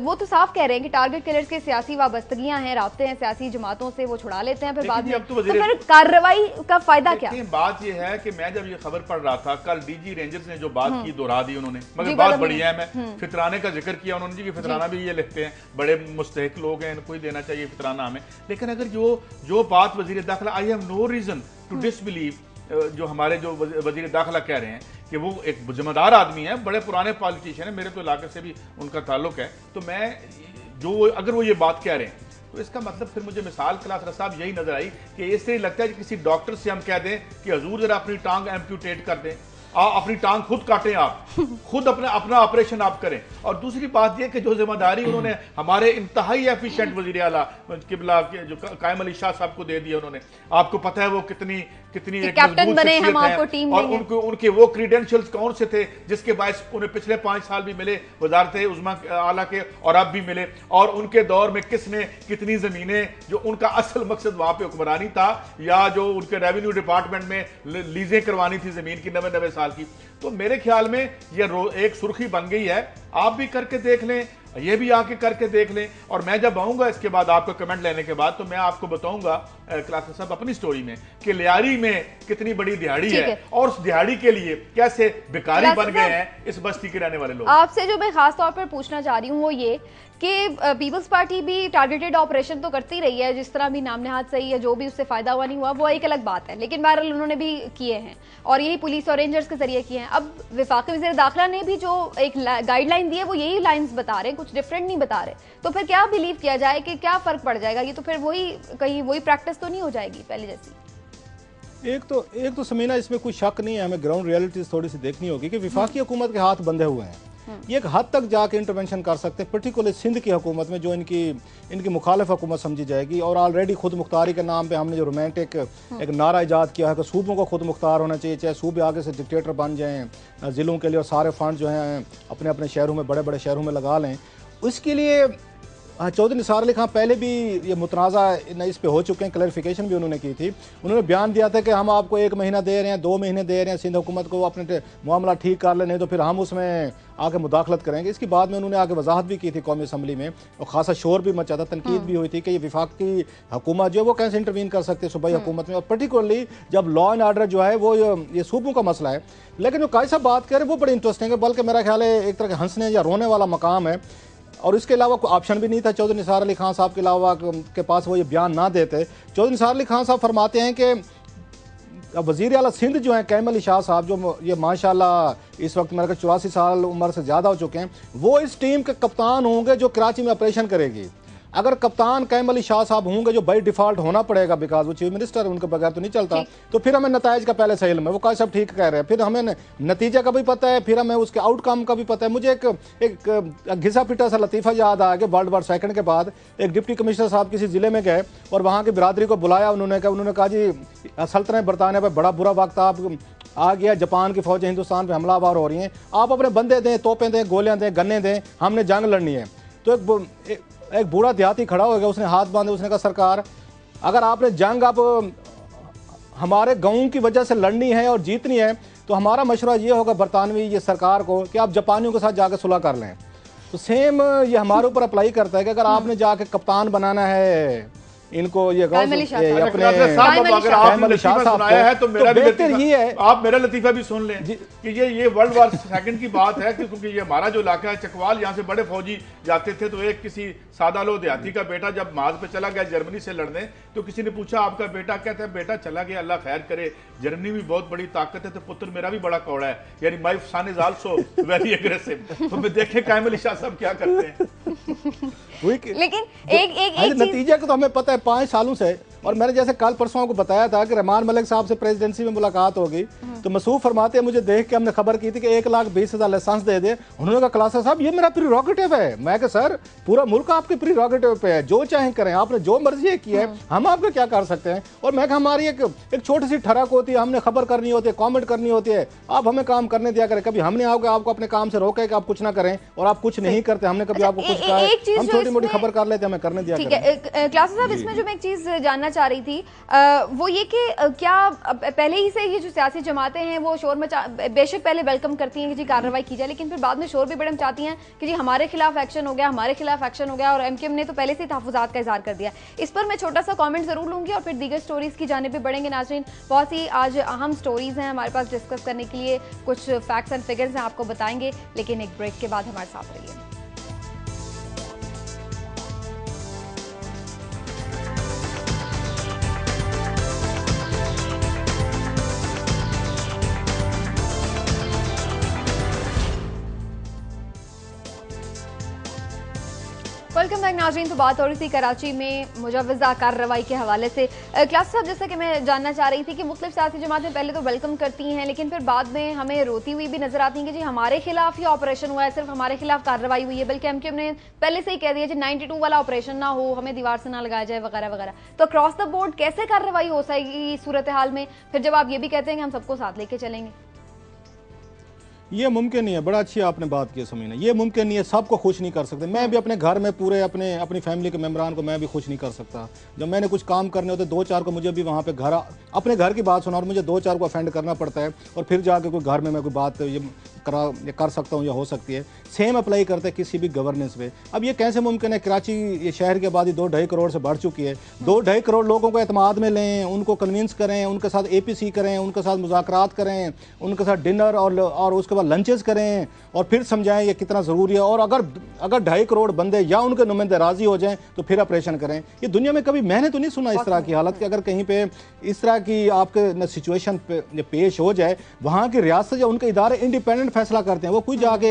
वो तो साफ कह रहे हैं कि टारगेट किलर्स की सियासी वाबस्तगियाँ हैं, राब्ते हैं सियासी जमातों से, वो छुड़ा लेते हैं, फिर बाद में तो फिर कार्रवाई का फायदा क्या? बात ये है कि मैं जब ये खबर पढ़ रहा था, कल डीजी रेंजर्स ने जो बात की दोहरा दी उन्होंने, मगर बात बढ़िया है। मैं फितराने का जिक्र किया उन्होंने जी कि फितराना भी ये लिखते हैं, बड़े मुस्तहिक लोग हैं, इनको ही देना चाहिए फितराना हमें। लेकिन अगर जो बात वजीर दाखिला, I have no reason to disbelieve जो हमारे जो वजीर दाखिला कह रहे हैं कि वो एक जिम्मेदार आदमी है, बड़े पुराने पॉलिटिशियन है, मेरे तो इलाके से भी उनका ताल्लुक है, तो मैं अगर वो ये बात कह रहे हैं तो इसका मतलब फिर मुझे मिसाल क्लास साहब यही नजर आई कि इससे लगता है कि किसी डॉक्टर से हम कह दें कि हजूर जरा अपनी टांग एम्प्यूटेट कर दें, अपनी टांग खुद काटें, आप खुद अपना ऑपरेशन आप करें। और दूसरी बात यह कि जो जिम्मेदारी उन्होंने हमारे इंतहाई एफिशिएंट वजीर आला किबला के जो कायम अली शाह साहब को दे दिया उन्होंने, आपको पता है वो कितनी एक मजबूत शख्सियत है और उनके वो क्रीडेंशियल्स कौन से थे जिसके बायस उन्हें पिछले 5 साल भी मिले वजारत उज़्मा आला के और अब भी मिले, और उनके दौर में किसने कितनी जमीनें, जो उनका असल मकसद वहां पे हुक्मरानी था या जो उनके रेवेन्यू डिपार्टमेंट में लीजें करवानी थी जमीन की 90 साल की। तो मेरे ख्याल में ये एक सुर्खी बन गई है, आप भी करके देख लें, ये भी आके करके देख लें, और मैं जब आऊंगा इसके बाद आपका कमेंट लेने के बाद तो मैं आपको बताऊंगा क्लास साहब अपनी स्टोरी में कि लियारी में कितनी बड़ी दिहाड़ी है और उस दिहाड़ी के लिए कैसे भिखारी बन गए हैं इस बस्ती के रहने वाले लोग। आपसे जो मैं खास तौर पर पूछना चाह रही हूँ वो ये कि पीपल्स पार्टी भी टारगेटेड ऑपरेशन तो करती रही है, जिस तरह भी नाम नेहाद सही है, जो भी उससे फायदा हुआ नहीं हुआ वो एक अलग बात है, लेकिन बहरहाल उन्होंने भी किए हैं और यही पुलिस और रेंजर्स के जरिए किए हैं। अब वफाकी वज़ीर दाखिला ने भी जो एक गाइडलाइन दी है वो यही लाइंस बता रहे हैं, कुछ डिफरेंट नहीं बता रहे, तो फिर क्या बिलीव किया जाए कि क्या फर्क पड़ जाएगा? ये तो फिर वही प्रैक्टिस तो नहीं हो जाएगी पहले जैसी। एक तो समीना इसमें कोई शक नहीं है, हमें ग्राउंड रियलिटीज थोड़ी सी देखनी होगी कि वफाकी हुकूमत के हाथ बंधे हुए हैं, ये एक हद तक जाके इंटरवेंशन कर सकते हैं, पर्टिकुलर सिंध की हुकूमत में जो इनकी मुखालिफ हुकूमत समझी जाएगी। और ऑलरेडी खुद मुख्तारी के नाम पे हमने जो रोमांटिक एक नारा ईजाद किया है कि सूबों को खुद मुख्तार होना चाहिए, चाहे सूबे आगे से डिक्टेटर बन जाएं ज़िलों के लिए और सारे फंड जो हैं अपने अपने शहरों में, बड़े बड़े शहरों में लगा लें। उसके लिए चौधरी निसार अली खान पहले भी ये मुतनाज़ा इस पे हो चुके हैं, क्लैरिफिकेशन भी उन्होंने की थी। उन्होंने बयान दिया था कि हम आपको 1 महीना दे रहे हैं, 2 महीने दे रहे हैं, सिंध हुकूमत को अपने मामला ठीक कर ले, नहीं तो फिर हम उसमें आके मुदाखलत करेंगे। इसके बाद में उन्होंने आगे वजाहत भी की थी कौमी असम्बली में, और खासा शोर भी मचा था, तनकीद भी हुई थी कि ये वफाकी हुकूमत जो है वो कैसे इंटरवीन कर सकते हैं सूबाई हुकूमत में, और पर्टिकुलरली जब लॉ एंड आर्डर जो है वो ये सूबों का मसला है। लेकिन जो कायद साहब बात करें वो बड़ी इंटरेस्टिंग है, बल्कि मेरा ख्याल है एक तरह के हंसने या रोने वाला मकाम है। और इसके अलावा कोई ऑप्शन भी नहीं था चौधरी निसार अली खान साहब के अलावा के पास वो ये बयान ना देते। चौधरी निसार अली खान साहब फरमाते हैं कि वज़ीर आला सिंध जो हैं कैमल शाह साहब, जो ये माशाल्लाह इस वक्त मेरे को 84 साल उम्र से ज़्यादा हो चुके हैं, वो इस टीम के कप्तान होंगे जो कराची में ऑपरेशन करेगी। अगर कप्तान कैमल शाह साहब होंगे, जो बाई डिफ़ॉल्ट होना पड़ेगा बिकॉज वो चीफ मिनिस्टर है, उनके बगैर तो नहीं चलता, तो फिर हमें नताइज का पहले से इल्म है, वो का सब ठीक कह रहे हैं, फिर हमें नतीजे का भी पता है, फिर हमें उसके आउटकम का भी पता है। मुझे एक घिसा पिटा सा लतीफ़ा याद आ गया, वर्ल्ड वार सेकंड के बाद एक डिप्टी कमिश्नर साहब किसी ज़िले में गए और वहाँ की बिरादरी को बुलाया, उन्होंने कहा जी सल्तनत बरतानिया पर बड़ा बुरा वक्त आप आ गया, जापान की फौजें हिंदुस्तान पर हमलावर हो रही हैं, आप अपने बंदे दें, तोपें दें, गोलियाँ दें, गन्ने दें, हमने जंग लड़नी है। तो एक बूढ़ा देहाती खड़ा हो गया, उसने हाथ बांधे, उसने कहा सरकार अगर आपने जंग आप हमारे गाँव की वजह से लड़नी है और जीतनी है तो हमारा मशवरा ये होगा बरतानवी ये सरकार को कि आप जापानियों के साथ जाकर सुलह कर लें। तो सेम ये हमारे ऊपर अप्लाई करता है कि अगर आपने जाके कप्तान बनाना है इनको, ये आपने सुनाया है तो मेरा भी लतीफा है, आप मेरा लतीफा भी सुन लें कि ये वर्ल्ड वार सेकंड की बात है, क्योंकि ये हमारा जो इलाका है चकवाल, यहाँ से बड़े फौजी जाते थे, तो एक किसी सादा लो देहाती का बेटा जब माज पे चला गया जर्मनी से लड़ने, तो किसी ने पूछा आपका बेटा, कहता है बेटा चला गया अल्लाह खैर करे, जर्मनी भी बहुत बड़ी ताकत है, तो पुत्र मेरा भी बड़ा कौड़ा है, यानी my son is also very aggressive. तो मैं देखें कैमल शाह साहब क्या करते हैं। लेकिन एक नतीजे को तो हमें पता है 5 सालों से, और मैंने जैसे कल परसों आपको बताया था कि रहमान मलिक साहब से प्रेसिडेंसी में मुलाकात होगी, तो मसूफ फरमाते हैं मुझे देख के हमने खबर की थी कि 1,20,000 लाइसेंस दे दे। उन्होंने कहा क्लासा साहब ये मेरा प्रीरोगेटिव है। मैं कहा सर पूरा मुल्क आपके प्रीरोगेटिव पे है, जो चाहे करें, आपने जो मर्जी किया है, हम आपका क्या कर सकते हैं। और मैं कहा हमारी एक छोटी सी ठरक होती है, हमने खबर करनी होती है, कॉमेंट करनी होती है, आप हमें काम करने दिया करें। कभी हमने आपको अपने काम से रोके कि आप कुछ ना करें और आप कुछ नहीं करते, हमने कभी आपको कुछ कहा, हम छोटी मोटी खबर कर लेते, हमें करने दिया करें। क्लासा साहब इसमें जो मैं एक चीज जानना चाह रही थी वो ये कि क्या पहले ही से ये जो सियासी जमातें हैं वो शोर मचा, बेशक पहले वेलकम करती हैं कि जी कार्रवाई की जाए, लेकिन फिर बाद में शोर भी बड़ा मचाती हैं कि जी हमारे खिलाफ एक्शन हो गया, हमारे खिलाफ एक्शन हो गया, और एमकेएम ने तो पहले से ही तहफ़्फ़ुज़ात का इज़हार कर दिया। इस पर मैं छोटा सा कमेंट जरूर लूंगी और फिर दीगर स्टोरीज की जानिब भी बढ़ेंगे। नाज़रीन, बहुत सी आज अहम स्टोरीज हैं हमारे पास डिस्कस करने के लिए, कुछ फैक्ट्स एंड फिगर्स हैं आपको बताएंगे, लेकिन एक ब्रेक के बाद हमारे साथ रहिए। वेलकम बैक नाज़रीन। तो बात हो रही थी कराची में मुजव्वज़ा कार्रवाई के हवाले से। क्लास साहब, जैसा कि मैं जानना चाह रही थी कि मुख्तलिफ सियासी जमातें पहले तो वेलकम करती हैं, लेकिन फिर बाद में हमें रोती हुई भी नजर आती हैं कि जी हमारे खिलाफ ही ऑपरेशन हुआ है, सिर्फ हमारे खिलाफ कार्रवाई हुई है, बल्कि एमकेएम ने पहले से ही कह दिया जी 92 वाला ऑपरेशन ना हो, हमें दीवार से ना लगाया जाए वगैरह वगैरह। तो अक्रॉस द बोर्ड कैसे कार्रवाई हो सकेगी सूरत हाल में, फिर जब आप ये भी कहते हैं कि हम सबको साथ लेके चलेंगे? ये मुमकिन नहीं है। बड़ा अच्छी आपने बात की समीना, ये मुमकिन नहीं है, सबको खुश नहीं कर सकते। मैं भी अपने घर में पूरे अपनी फैमिली के मेम्बरान को मैं भी खुश नहीं कर सकता। जब मैंने कुछ काम करने होते 2-4 को मुझे भी वहाँ पे अपने घर की बात सुना और मुझे 2-4 को अफेंड करना पड़ता है, और फिर जाके कोई घर में मैं कोई बात ये कर सकता हूँ या हो सकती है। सेम अप्लाई करते हैं किसी भी गवर्नेंस पे। अब ये कैसे मुमकिन है? कराची ये शहर की आबादी 2-2.5 करोड़ से बढ़ चुकी है। 2-2.5 करोड़ लोगों को एतमाद में लें, उनको कन्विंस करें, उनके साथ APC करें, उनके साथ मुज़ाकरात करें, उनके साथ डिनर और उसके बाद लंचेस करें, और फिर समझाएं ये कितना ज़रूरी है। और अगर 2.5 करोड़ बंदे या उनके नुमाइंदे राज़ी हो जाएं तो फिर ऑपरेशन करें। ये दुनिया में कभी मैंने तो नहीं सुना इस तरह की हालत कि अगर कहीं पे इस तरह की आपके सिचुएशन पेश हो जाए, वहाँ की रियासत या उनके इदारे इंडिपेंडेंट फैसला करते हैं। वो कोई जाके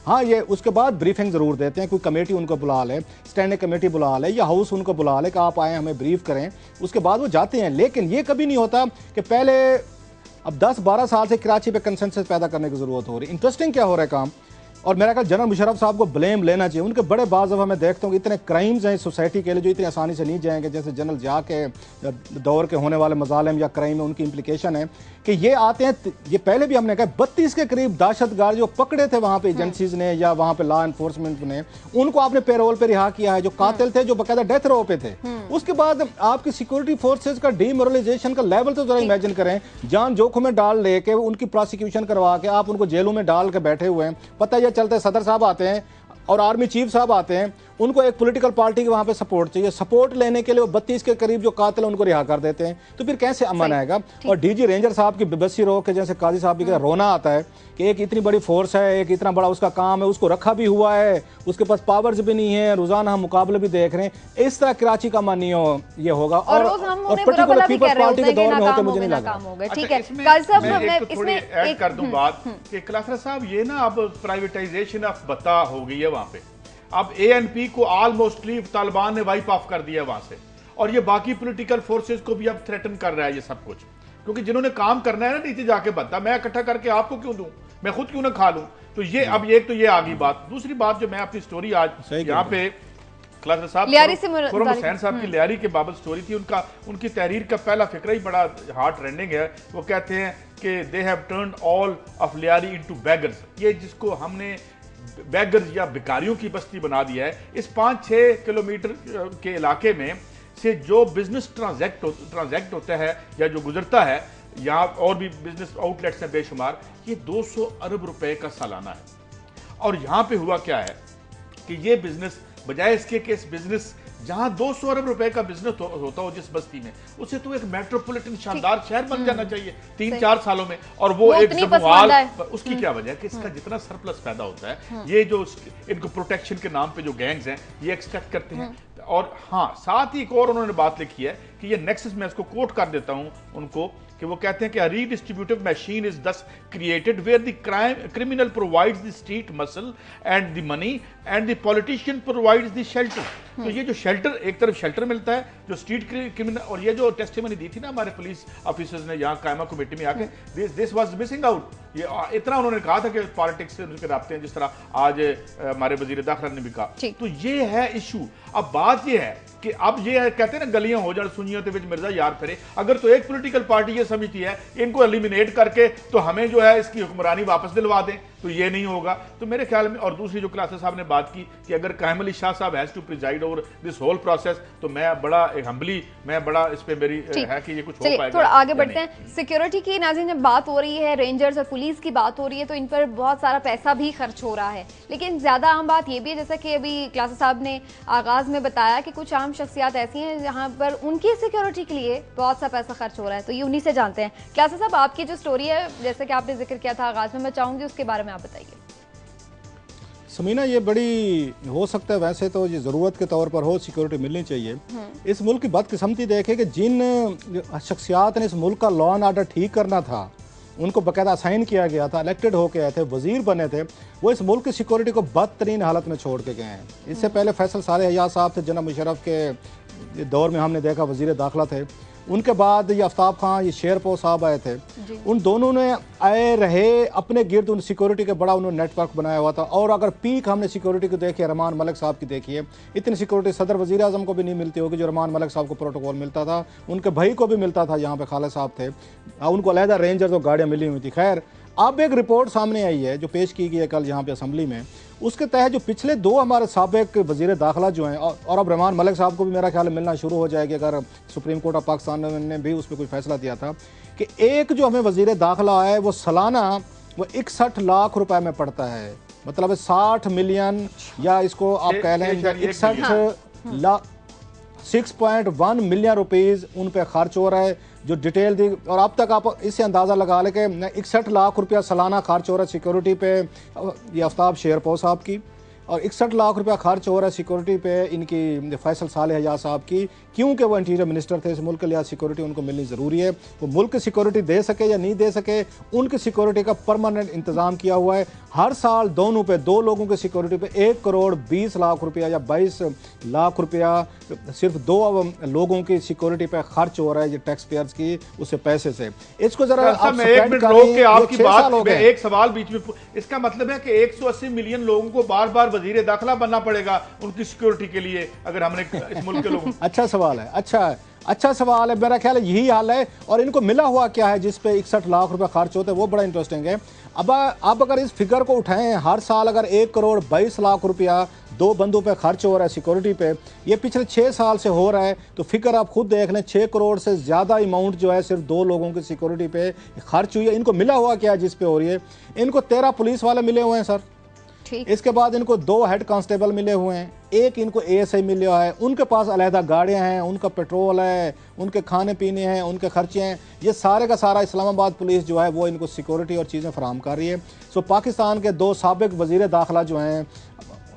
हाँ ये उसके बाद ब्रीफिंग ज़रूर देते हैं, कोई कमेटी उनको बुला ले, स्टैंडिंग कमेटी बुला ले या हाउस उनको बुला ले कि आप आए हमें ब्रीफ करें, उसके बाद वो जाते हैं। लेकिन ये कभी नहीं होता कि पहले अब 10-12 साल से कराची पे कंसेंसस पैदा करने की ज़रूरत हो रही है। इंटरेस्टिंग क्या हो रहा है काम और मेरा ख्याल जनरल मुशर्रफ साहब को ब्लेम लेना चाहिए। उनके बड़े बाज़ दफ़ा मैं देखता हूँ इतने क्राइम्स हैं सोसाइटी के लिए जो इतनी आसानी से नहीं जाएंगे, जैसे जनरल जिया के दौर के होने वाले मजालिम या क्राइम में उनकी इम्प्लीकेशन है कि ये आते हैं। ये पहले भी हमने कहा 32 के करीब दहशतगर्द जो पकड़े थे वहाँ पे एजेंसीज ने या वहाँ पे लॉ एनफोर्समेंट ने, उनको आपने पेरोल पे रिहा किया है। जो कातिल थे जो बाकायदा डेथ रो पे थे, उसके बाद आपकी सिक्योरिटी फोर्सेज का डीमोरलाइजेशन का लेवल तो जरा इमेजिन करें। जान जोखिम में डाल लेके उनकी प्रोसिक्यूशन करवा के आप उनको जेलों में डाल के बैठे हुए हैं। पता यह चलता है सदर साहब आते हैं और आर्मी चीफ साहब आते हैं, उनको एक पॉलिटिकल पार्टी के वहां पे सपोर्ट चाहिए। सपोर्ट लेने के लिए वो 32 के करीब जो कातिल उनको रिहा कर देते हैं, तो फिर कैसे अमन आएगा। और डीजी रेंजर साहब की बेबसी रो के जैसे काजी साहब की रोना आता है कि एक इतनी बड़ी फोर्स है, एक इतना बड़ा उसका काम है, उसको रखा भी हुआ है, उसके पास पावर्स भी नहीं है, रोजाना हम मुकाबले भी देख रहे हैं। इस तरह कराची का मानियो ये होगा और पर्टिकुलर पीपल्स पार्टी के दौर में होते मुझे नहीं लगा। ठीक है काजी साहब, मैं इसमें ऐड कर दूं बात कि कलासरा साहब ये ना अब प्राइवेटाइजेशन ऑफ बता हो गई है वहां पे। अब ANP को ऑलमोस्टली तालिबान ने वाइप ऑफ कर दिया वहां से, और ये बाकी पॉलिटिकल फोर्सेस को भी अब थ्रेटन कर रहा है ये सब कुछ, क्योंकि जिन्होंने काम करना है ना नीचे जाके बनता, मैं इकट्ठा करके आपको क्यों दूं, मैं खुद क्यों ना खा लूं। तो ये अब एक तो ये आ गई बात। दूसरी बात जो मैं अपनी स्टोरी आज यहाँ पे खलासा साहब खुर्रम हुसैन साहब की लियारी के बाबत स्टोरी थी। उनकी तहरीर का पहला फिक्र ही बड़ा हार्ट रेंडिंग है। वो कहते हैं कि they have turned all of Lyari into beggars. ये जिसको हमने बेगर्स या भिखारियों की बस्ती बना दिया है, इस 5-6 किलोमीटर के इलाके में से जो बिजनेस ट्रांजैक्ट होता है या जो गुजरता है, यहाँ और भी बिजनेस आउटलेट्स हैं बेशुमार, ये 200 अरब रुपए का सालाना है। और यहाँ पे हुआ क्या है कि ये बिजनेस बजाय इसके कि इस बिजनेस जहां 200 अरब रुपए का बिजनेस होता हो जिस बस्ती में, उसे तो एक मेट्रोपॉलिटन शानदार शहर बन जाना चाहिए 3-4 सालों में। और वो एक जमुआल, उसकी क्या वजह है कि इसका जितना सरप्लस पैदा होता है, ये जो इनको प्रोटेक्शन के नाम पे जो गैंग्स हैं ये एक्सट्रैक्ट करते हैं। और हाँ, साथ ही एक और उन्होंने बात लिखी है कि ये नेक्सस, मैं इसको कोट कर देता हूं उनको, कि वो कहते हैं कि redistributive machine is thus created where the criminal provides the street muscle and the money and the politician provides the shelter. तो ये जो शेल्टर, एक तरफ शेल्टर मिलता है जो स्ट्रीट क्रिमिनल, और ये जो टेस्टिमनी दी थी ना हमारे पुलिस ऑफिसर्स ने यहाँ कायमा कमेटी में आके, दिस वाज मिसिंग आउट। ये इतना उन्होंने कहा था कि पॉलिटिक्स से उनके राब्ते हैं, जिस तरह आज हमारे वजीर दाखिला ने भी कहा। तो ये है इशू। अब बात ये है कि अब ये कहते हैं ना गलियां हो जाए सुनियों ते मिर्जा यार फिरे। अगर तो एक पॉलिटिकल पार्टी ये समझती है इनको एलिमिनेट करके तो हमें जो है इसकी हुक्मरानी वापस दिलवा दें, तो ये नहीं होगा। तो मेरे ख्याल में, और दूसरी जो क्लासा साहब ने बात की कि अगर कायम अली शाह साहब has to preside over this whole process, तो मैं बड़ा हम्बली, मैं बड़ा इस पे मेरी है कि ये कुछ हो पाएगा। थोड़ा आगे बढ़ते हैं। सिक्योरिटी की नाज़रीन जब बात हो रही है, रेंजर्स और पुलिस की बात हो रही है, तो इन पर बहुत सारा पैसा भी खर्च हो रहा है। लेकिन ज्यादा आम बात ये भी है, जैसा कि अभी क्लासा साहब ने आगाज में बताया, कि कुछ आम शख्सियात ऐसी हैं जहां पर उनकी सिक्योरिटी के लिए बहुत सा पैसा खर्च हो रहा है, तो ये उन्हीं से जानते हैं। क्लासा साहब, आपकी जो स्टोरी है, जैसे कि आपने जिक्र किया था आगाज में, मैं चाहूंगी उसके बारे में आप बताइए। समीना, ये बड़ी हो सकता है, वैसे तो ये ज़रूरत के तौर पर हो, सिक्योरिटी मिलनी चाहिए। इस मुल्क की बदकिस्मती देखे कि जिन शख्सियात ने इस मुल्क का लॉ एंड आर्डर ठीक करना था, उनको बाकायदा असाइन किया गया था, इलेक्टेड होके आए थे, वजीर बने थे, वो इस मुल्क की सिक्योरिटी को बदतरीन हालत में छोड़ के गए हैं। इससे पहले फैसल साले हयात साहब थे, जनरल मुशर्रफ के दौर में हमने देखा वजीर दाखिला थे। उनके बाद ये आफ्ताब खान, ये शेरपो साहब आए थे। उन दोनों ने आए रहे अपने गिर्द उन सिक्योरिटी के बड़ा उन्होंने नेटवर्क बनाया हुआ था। और अगर पीक हमने सिक्योरिटी को देखी, रहमान मलिक साहब की देखिए, इतनी सिक्योरिटी सदर वजीर आजम को भी नहीं मिलती होगी जो रहमान मलिक साहब को प्रोटोकॉल मिलता था। उनके भाई को भी मिलता था, यहाँ पे खालिद साहब थे, उनको अलहदा रेंजर्स और गाड़ियाँ मिली हुई थी। खैर, अब एक रिपोर्ट सामने आई है जो पेश की गई है कल यहाँ पे असम्बली में। उसके तहत जो पिछले 2 हमारे साबिक वजीर दाखिला जो हैं, और अब रहमान मलिक साहब को भी मेरा ख्याल मिलना शुरू हो जाएगी अगर सुप्रीम कोर्ट ऑफ पाकिस्तान ने भी उस पर कोई फैसला दिया था, कि एक जो हमें वजीर दाखिला है वो सालाना वो 61 लाख रुपए में पड़ता है। मतलब 60 मिलियन, या इसको आप कह लें 61 लाख, 6.1 मिलियन रुपीज़ उन पर खर्च हो रहा है, जो डिटेल दी। और अब तक आप इससे अंदाज़ा लगा लें कि 61 लाख रुपया सालाना खर्च हो रहा है सिक्योरिटी पे। ये आफ्ताब शेरपो साहब की, और 61 लाख रुपया खर्च हो रहा है सिक्योरिटी पे इनकी फैसल सालेह हयात साहब की, क्योंकि वो इंटीरियर मिनिस्टर थे। इस मुल्क के लिए सिक्योरिटी उनको मिलनी ज़रूरी है। वो मुल्क की सिक्योरिटी दे सके या नहीं दे सके, उनकी सिक्योरिटी का परमानेंट इंतज़ाम किया हुआ है। हर साल दोनों पे, दो लोगों की सिक्योरिटी पे 1 करोड़ 20 लाख रुपया या 22 लाख रुपया सिर्फ 2 लोगों की सिक्योरिटी पे खर्च हो रहा है, ये टैक्स पेयर्स की उससे पैसे से। इसको जरा आप एक मिनट रोक के आपकी बात में एक सवाल बीच में, इसका मतलब है कि 180 मिलियन लोगों को बार बार वजीर दाखिला बनना पड़ेगा उनकी सिक्योरिटी के लिए, अगर हमने इस मुल्क के लोगों अच्छा सवाल है, अच्छा सवाल है। मेरा ख्याल है यही हाल है। और इनको मिला हुआ क्या है जिस पे 61 लाख रुपए खर्च होते हैं, वो बड़ा इंटरेस्टिंग है। अब अगर इस फिगर को उठाएं, हर साल अगर 1 करोड़ 22 लाख रुपया 2 बंदों पे खर्च हो रहा है सिक्योरिटी पे, ये पिछले 6 साल से हो रहा है, तो फिगर आप खुद देख लें, 6 करोड़ से ज़्यादा अमाउंट जो है सिर्फ 2 लोगों की सिक्योरिटी पे खर्च हुई है। इनको मिला हुआ क्या है जिस पे हो रही है? इनको 13 पुलिस वाले मिले हुए हैं सर, इसके बाद इनको 2 हेड कांस्टेबल मिले हुए हैं, 1 इनको ASI मिला है, उनके पास अलहदा गाड़ियां हैं, उनका पेट्रोल है, उनके खाने पीने हैं, उनके खर्चे हैं। ये सारे का सारा इस्लामाबाद पुलिस जो है वो इनको सिक्योरिटी और चीज़ें फराहम कर रही है। सो पाकिस्तान के 2 साबिक वज़ीर दाखिला जो हैं,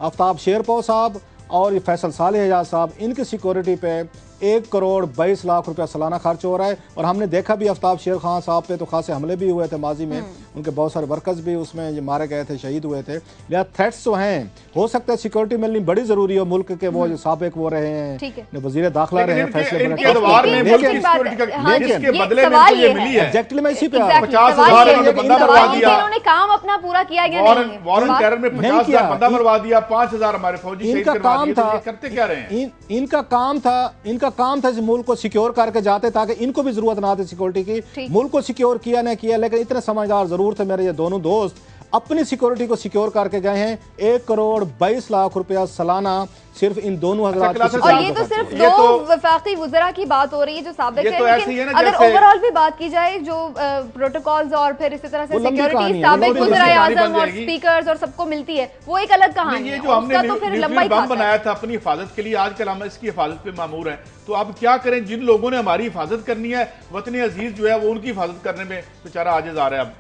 आफ्ताब शेरपो साहब और ये फैसल सालेह हयात साहब, इनकी सिक्योरिटी पे 1 करोड़ 22 लाख रुपया सालाना खर्च हो रहा है। और हमने देखा भी आफ्ताब शेर खान साहब पे तो खासे हमले भी हुए थे माजी में, उनके बहुत सारे वर्कर्स भी उसमें ये मारे गए थे, शहीद हुए थे। लिहाजा थ्रेट्स जो हैं, हो सकता है सिक्योरिटी मिलनी बड़ी जरूरी है मुल्क के, वो जो साबिक वो रहे हैं, वजीर दाखिला रहे हैं, फैसले एग्जैक्टली मैं इसी पे 50,000 बंदा मरवा दिया, इन्होंने काम अपना पूरा किया गया नहीं, वॉरेन टेरर में 50,000 बंदा मरवा दिया, 5,000 हमारे फौजी शहीद करवा दिए। करते क्या रहे हैं? इनका काम था इस मुल्क को सिक्योर करके जाते ताकि इनको भी जरूरत ना थी सिक्योरिटी की। मुल्क को सिक्योर किया ना किया, लेकिन इतने समझदार जरूर थे मेरे ये दोनों दोस्त, अपनी सिक्योरिटी को सिक्योर करके गए हैं। 1 करोड़ 22 लाख रुपया सालाना सिर्फ इन दोनों हजरात। और ये तो सिर्फ 2 वफाकी वज़रा की बात हो रही है जो साबिक है, लेकिन अगर ओवरऑल भी बात की जाए जो प्रोटोकॉल्स और फिर इसी तरह से सिक्योरिटी साबिक वज़ीर आज़म और स्पीकर्स और सबको मिलती है, वो एक अलग कहानी है। ये जो हमने बम बनाया था अपनी हिफाजत के लिए, आजकल हम इसकी हिफाजत पे मामूर हैं, तो अब क्या करें? जिन लोगों ने हमारी हिफाजत करनी है, वतन अजीज जो है वो उनकी हिफाजत करने में बेचारा आजिज आ रहा है। अब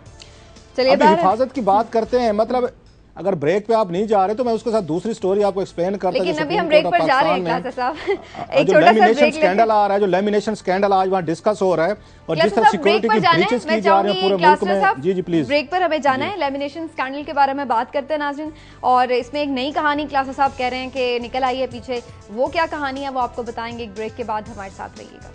चलिए हिफाजत की बात करते हैं, मतलब अगर ब्रेक पे आप नहीं जा रहे तो मैं उसके साथ दूसरी स्टोरी आपको एक्सप्लेन करता हूं। लेकिन अभी हम ब्रेक पर जा रहे हैं क्लास साहब, एक जो छोटा सा लेमिनेशन ब्रेक स्कैंडल आ रहा है, जो लेमिनेशन स्कैंडल आज वहां डिस्कस हो रहा है और जिस तरह सिक्योरिटी की ब्रीचेस की जा रही है पूरे मुल्क में। जी प्लीज, ब्रेक पर हमें जाना है, लेमिनेशन स्कैंडल के बारे में बात करते हैं नाज़रीन। और इसमें एक नई कहानी क्लास साहब कह रहे हैं कि निकल आई है पीछे, वो क्या कहानी है वो आपको बताएंगे एक ब्रेक के बाद। हमारे साथ रहिएगा।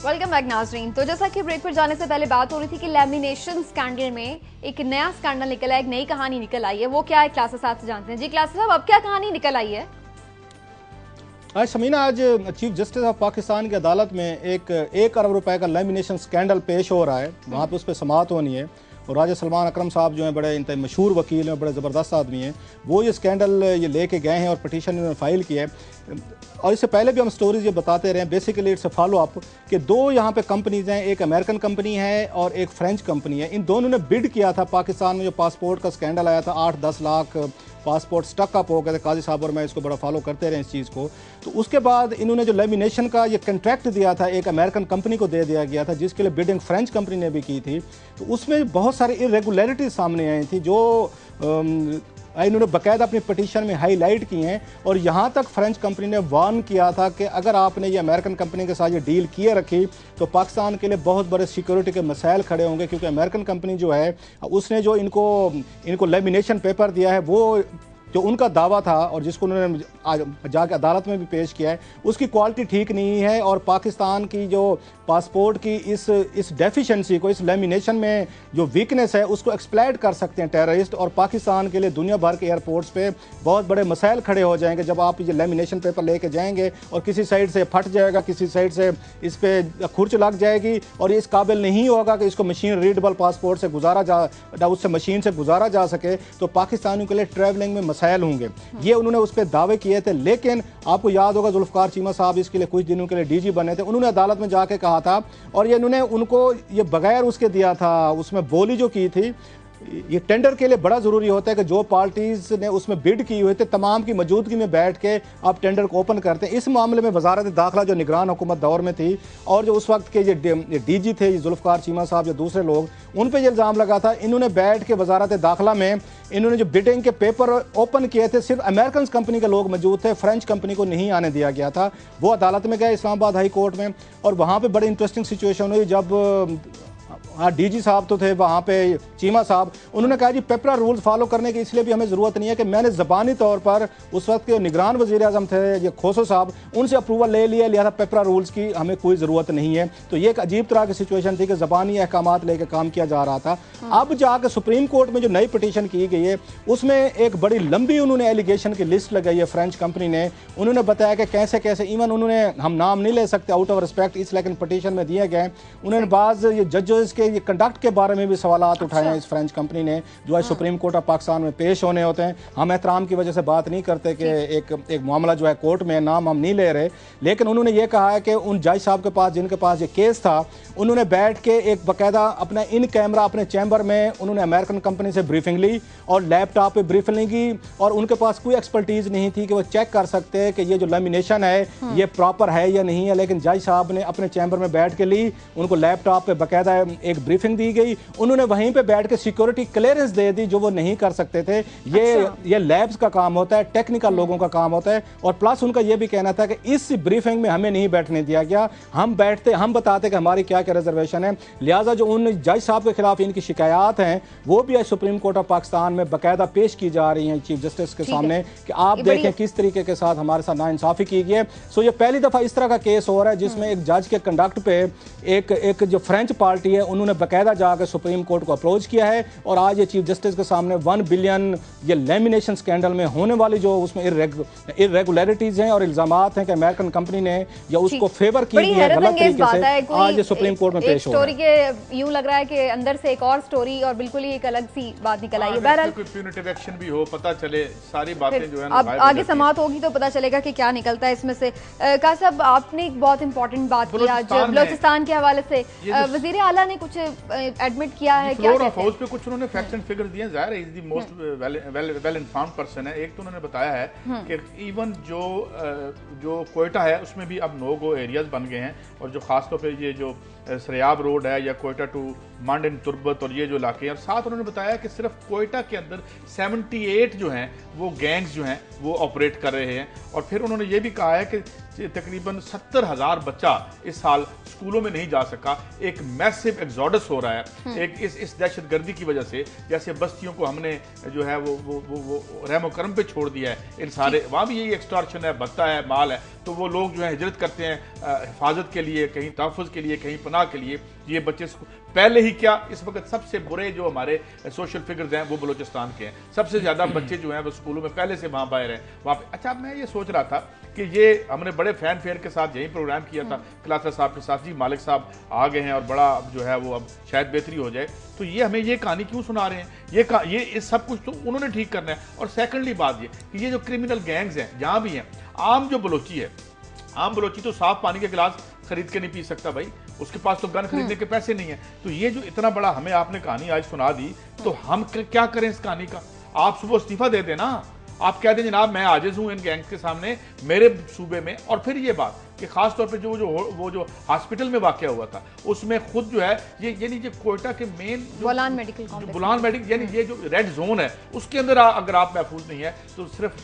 वेलकम बैक नाजरीन। तो जैसा कि ब्रेक पर जाने से पहले बात हो रही थी कि लेमिनेशन स्कैंडल में एक नया स्कैंडल निकला है, एक नई कहानी निकल आई है, वो क्या है क्लास साहब से जानते हैं। जी क्लास साहब, अब क्या कहानी निकल आई है? आज समीना, आज चीफ जस्टिस ऑफ पाकिस्तान की अदालत में एक 1 अरब रुपए का लेमिनेशन स्कैंडल पेश हो रहा है। वहाँ पे उस पर समाअत होनी है और राजा सलमान अकरम साहब जो हैं बड़े इंतहाई मशहूर वकील हैं, बड़े ज़बरदस्त आदमी हैं, वो ये स्कैंडल ये लेके गए हैं और पटिशन इन्होंने फाइल किया है। और इससे पहले भी हम स्टोरीज ये बताते रहे हैं, basically it's a follow up कि 2 यहाँ पे कंपनीज हैं, एक अमेरिकन कंपनी है और एक फ्रेंच कंपनी है। इन दोनों ने बिड किया था पाकिस्तान में जो पासपोर्ट का स्कैंडल आया था, 8-10 लाख पासपोर्ट स्टक अप हो गए थे। काजी साहब और मैं इसको बड़ा फॉलो करते रहे इस चीज़ को। तो उसके बाद इन्होंने जो लेमिनेशन का ये कंट्रैक्ट दिया था, एक अमेरिकन कंपनी को दे दिया गया था, जिसके लिए बिडिंग फ्रेंच कंपनी ने भी की थी। तो उसमें बहुत सारी इरेगुलरिटीज सामने आई थी जो इन्होंने बाकायदा अपनी पटिशन में हाईलाइट की हैं। और यहाँ तक फ्रेंच कंपनी ने वार्न किया था कि अगर आपने ये अमेरिकन कंपनी के साथ ये डील किए रखी तो पाकिस्तान के लिए बहुत बड़े सिक्योरिटी के मसाइल खड़े होंगे, क्योंकि अमेरिकन कंपनी जो है उसने जो इनको लेमिनेशन पेपर दिया है, वो जो उनका दावा था और जिसको उन्होंने जाके अदालत में भी पेश किया है, उसकी क्वालिटी ठीक नहीं है। और पाकिस्तान की जो पासपोर्ट की इस डेफिशिएंसी को, इस लेमिनेशन में जो वीकनेस है, उसको एक्सप्लॉइट कर सकते हैं टेररिस्ट। और पाकिस्तान के लिए दुनिया भर के एयरपोर्ट्स पे बहुत बड़े मसाइल खड़े हो जाएंगे जब आप ये लेमिनेशन पेपर लेके जाएंगे और किसी साइड से फट जाएगा, किसी साइड से इस पर खुर्च लग जाएगी और ये इस काबिल नहीं होगा कि इसको मशीन रीडेबल पासपोर्ट से उससे मशीन से गुजारा जा सके। तो पाकिस्तानियों के लिए ट्रैवलिंग में मसाइल होंगे, ये उन्होंने उस पर दावे किए थे। लेकिन आपको याद होगा जुल्फकार चीमा साहब इसके लिए कुछ दिनों के लिए डीजी बने थे, उन्होंने अदालत में जाके कहा था और ये उन्होंने उनको ये बगैर उसके दिया था, उसमें बोली जो की थी ये टेंडर के लिए बड़ा ज़रूरी होता है कि जो पार्टीज ने उसमें बिड की हुई थी तमाम की मौजूदगी में बैठ के आप टेंडर को ओपन करते हैं। इस मामले में वजारत दाखिला जो निगरान हुकूमत दौर में थी और जो उस वक्त के ये DG थे जुल्फ़िकार चीमा साहब या दूसरे लोग, उन पर यह इल्ज़ाम लगा था इन्होंने बैठ के वजारत दाखिला में इन्होंने जो बिडिंग के पेपर ओपन किए थे सिर्फ अमेरिकन कंपनी के लोग मौजूद थे, फ्रेंच कंपनी को नहीं आने दिया गया था। वो अदालत में गए इस्लामाबाद हाई कोर्ट में और वहाँ पे बड़ी इंटरेस्टिंग सिचुएशन हुई जब DG साहब तो थे वहाँ पे चीमा साहब, उन्होंने कहा जी पेपरा रूल्स फॉलो करने की इसलिए भी हमें ज़रूरत नहीं है कि मैंने ज़बानी तौर पर उस वक्त के निगरान वज़ीर आज़म थे ये खोसो साहब, उनसे अप्रूवल ले लिया, लिहाजा पेपरा रूल्स की हमें कोई ज़रूरत नहीं है। तो ये एक अजीब तरह की सिचुएशन थी कि ज़बानी अहकामात लेकर काम किया जा रहा था। अब जाकर सुप्रीम कोर्ट में जो नई पिटीशन की गई है उसमें एक बड़ी लंबी उन्होंने एलिगेशन की लिस्ट लगाई है फ्रेंच कंपनी ने। उन्होंने बताया कि कैसे कैसे, इवन उन्होंने, हम नाम नहीं ले सकते आउट ऑफ रिस्पेक्ट इस, लेकिन पिटीशन में दिए गए, उन्होंने बाज़ ये जजेस के ये कंडक्ट के बारे में भी सवालात उठाए हैं इस फ्रेंच कंपनी ने जो आज सुप्रीम कोर्ट ऑफ पाकिस्तान में पेश होने होते हैं। हम एहतराम की वजह से बात नहीं करते कि एक मामला जो है कोर्ट में, नाम हम नहीं ले रहे, लेकिन उन्होंने ये कहा है कि उन जज साहब के पास जिनके पास ये केस था उन्होंने बैठ के एक बाकायदा अपना इन कैमरा अपने चैम्बर में उन्होंने अमेरिकन कंपनी से ब्रीफिंग ली और लैपटॉप पे ब्रीफिंग ली और उनके पास कोई एक्सपर्टीज नहीं थी कि वो चेक कर सकते हैं कि ये जो लेमिनेशन है ये प्रॉपर है या नहीं है, लेकिन जज साहब ने अपने चैम्बर में बैठ के ली, उनको लैपटॉप पे बाकायदा एक ब्रीफिंग दी गई, उन्होंने वहीं पे बैठ के सिक्योरिटी क्लियरेंस दे दी जो वो नहीं कर सकते थे। ये लैब्स का काम होता है, टेक्निकल लोगों का काम होता है। और प्लस उनका ये भी कहना था कि इस ब्रीफिंग में हमें नहीं बैठने दिया गया, हम बताते कि हमारी क्या क्या रिजर्वेशन है, लिहाजा जो उन जज साहब के खिलाफ इनकी शिकायत हैं वो भी आज सुप्रीम कोर्ट ऑफ पाकिस्तान में बाकायदा पेश की जा रही हैं चीफ जस्टिस के सामने कि आप देखें किस तरीके के साथ हमारे साथ नाइंसाफी की गई है। सो ये पहली दफा इस तरह का केस हो रहा है जिसमें एक जज के कंडक्ट पे एक जो फ्रेंच पार्टी है उन्होंने बाकायदा जाकर सुप्रीम कोर्ट को अप्रोच किया है और आज ये चीफ जस्टिस के सामने 1 बिलियन ये लेमिनेशन स्कैंडल में होने वाली जो उसमें इरेगुलरिटीज हैं और इल्जामात हैं कि अमेरिकन कंपनी ने या उसको फेवर की है गलत तरीके से, आज ये सुप्रीम कोर्ट में पेश हो रहा है। स्टोरी के यूं लग रहा है कि अंदर से एक और स्टोरी और बिल्कुल ही एक अलग सी बात निकल आई है। बहरहाल कोई प्यूनिटिव एक्शन भी हो, पता चले सारी बातें जो है अब आगे समाअत होगी तो पता चलेगा कि क्या निकलता है इसमें से। का साहब आपने एक बहुत इंपॉर्टेंट बात की आज बलोचिस्तान के हवाले से, वजीर आला ने कुछ एडमिट किया है, क्या कहते हैं? पे कुछ उन्होंने फैक्ट्स एंड फिगर्स दिए, जाहिर है is the most well informed person है। एक तो उन्होंने बताया है कि इवन जो कोयटा है उसमें भी अब नो गो एरियाज बन गए हैं और जो खासतौर पे ये जो सरियाब रोड है या कोयटा टू मंड एंड तुर्बत और ये जो इलाके हैं, और साथ उन्होंने बताया कि सिर्फ कोयटा के अंदर 78 जो हैं वो गैंग्स जो हैं वो ऑपरेट कर रहे हैं। और फिर उन्होंने ये भी कहा है कि तकरीबन 70,000 बच्चा इस साल स्कूलों में नहीं जा सका। एक मैसिव एक्सोडस हो रहा है एक इस दहशतगर्दी की वजह से, जैसे बस्तियों को हमने जो है वो रहमो करम पे छोड़ दिया है, इन सारे वहाँ भी यही एक्सटॉर्शन है, भत्ता है, माल है, तो वो लोग जो है हिजरत करते हैं हिफाजत के लिए, कहीं तहफ़्फ़ुज़ के लिए, कहीं पनाह के लिए। ये बच्चे पहले ही क्या, इस वक्त सबसे बुरे जो हमारे सोशल फिगर्स हैं वो बलूचिस्तान के हैं, सबसे ज़्यादा बच्चे जो हैं वो स्कूलों में पहले से वहाँ बाहर हैं वहाँ पे। अच्छा, मैं ये सोच रहा था कि ये हमने बड़े फैन फेयर के साथ यही प्रोग्राम किया था क्लासा साहब के साथ, जी मालिक साहब आ गए हैं और बड़ा जो है वो अब शायद बेहतरी हो जाए, तो ये हमें ये कहानी क्यों सुना रहे हैं? ये इस सब कुछ तो उन्होंने ठीक करना है। और सेकेंडली बात ये कि ये जो क्रिमिनल गैंग्स हैं जहाँ भी हैं, आम जो बलोची है, आम बलोची तो साफ पानी के गिलास खरीद के नहीं पी सकता भाई, उसके पास तो गन खरीदने के पैसे नहीं है। तो ये जो इतना बड़ा हमें आपने कहानी आज सुना दी, तो हम क्या करें इस कहानी का? आप सुबह इस्तीफा दे देना, आप कह दें जनाब मैं आजिज हूं इन गैंग्स के सामने मेरे सूबे में। और फिर ये बात कि खास तौर पे वो जो हॉस्पिटल में वाकया हुआ था उसमें खुद जो है ये यानी जो कोयटा के मेन बुलान मेडिकल कॉम्प्लेक्स, बुलान मेडिकल यानी ये जो रेड जोन है उसके अंदर अगर आप महफूज नहीं है तो सिर्फ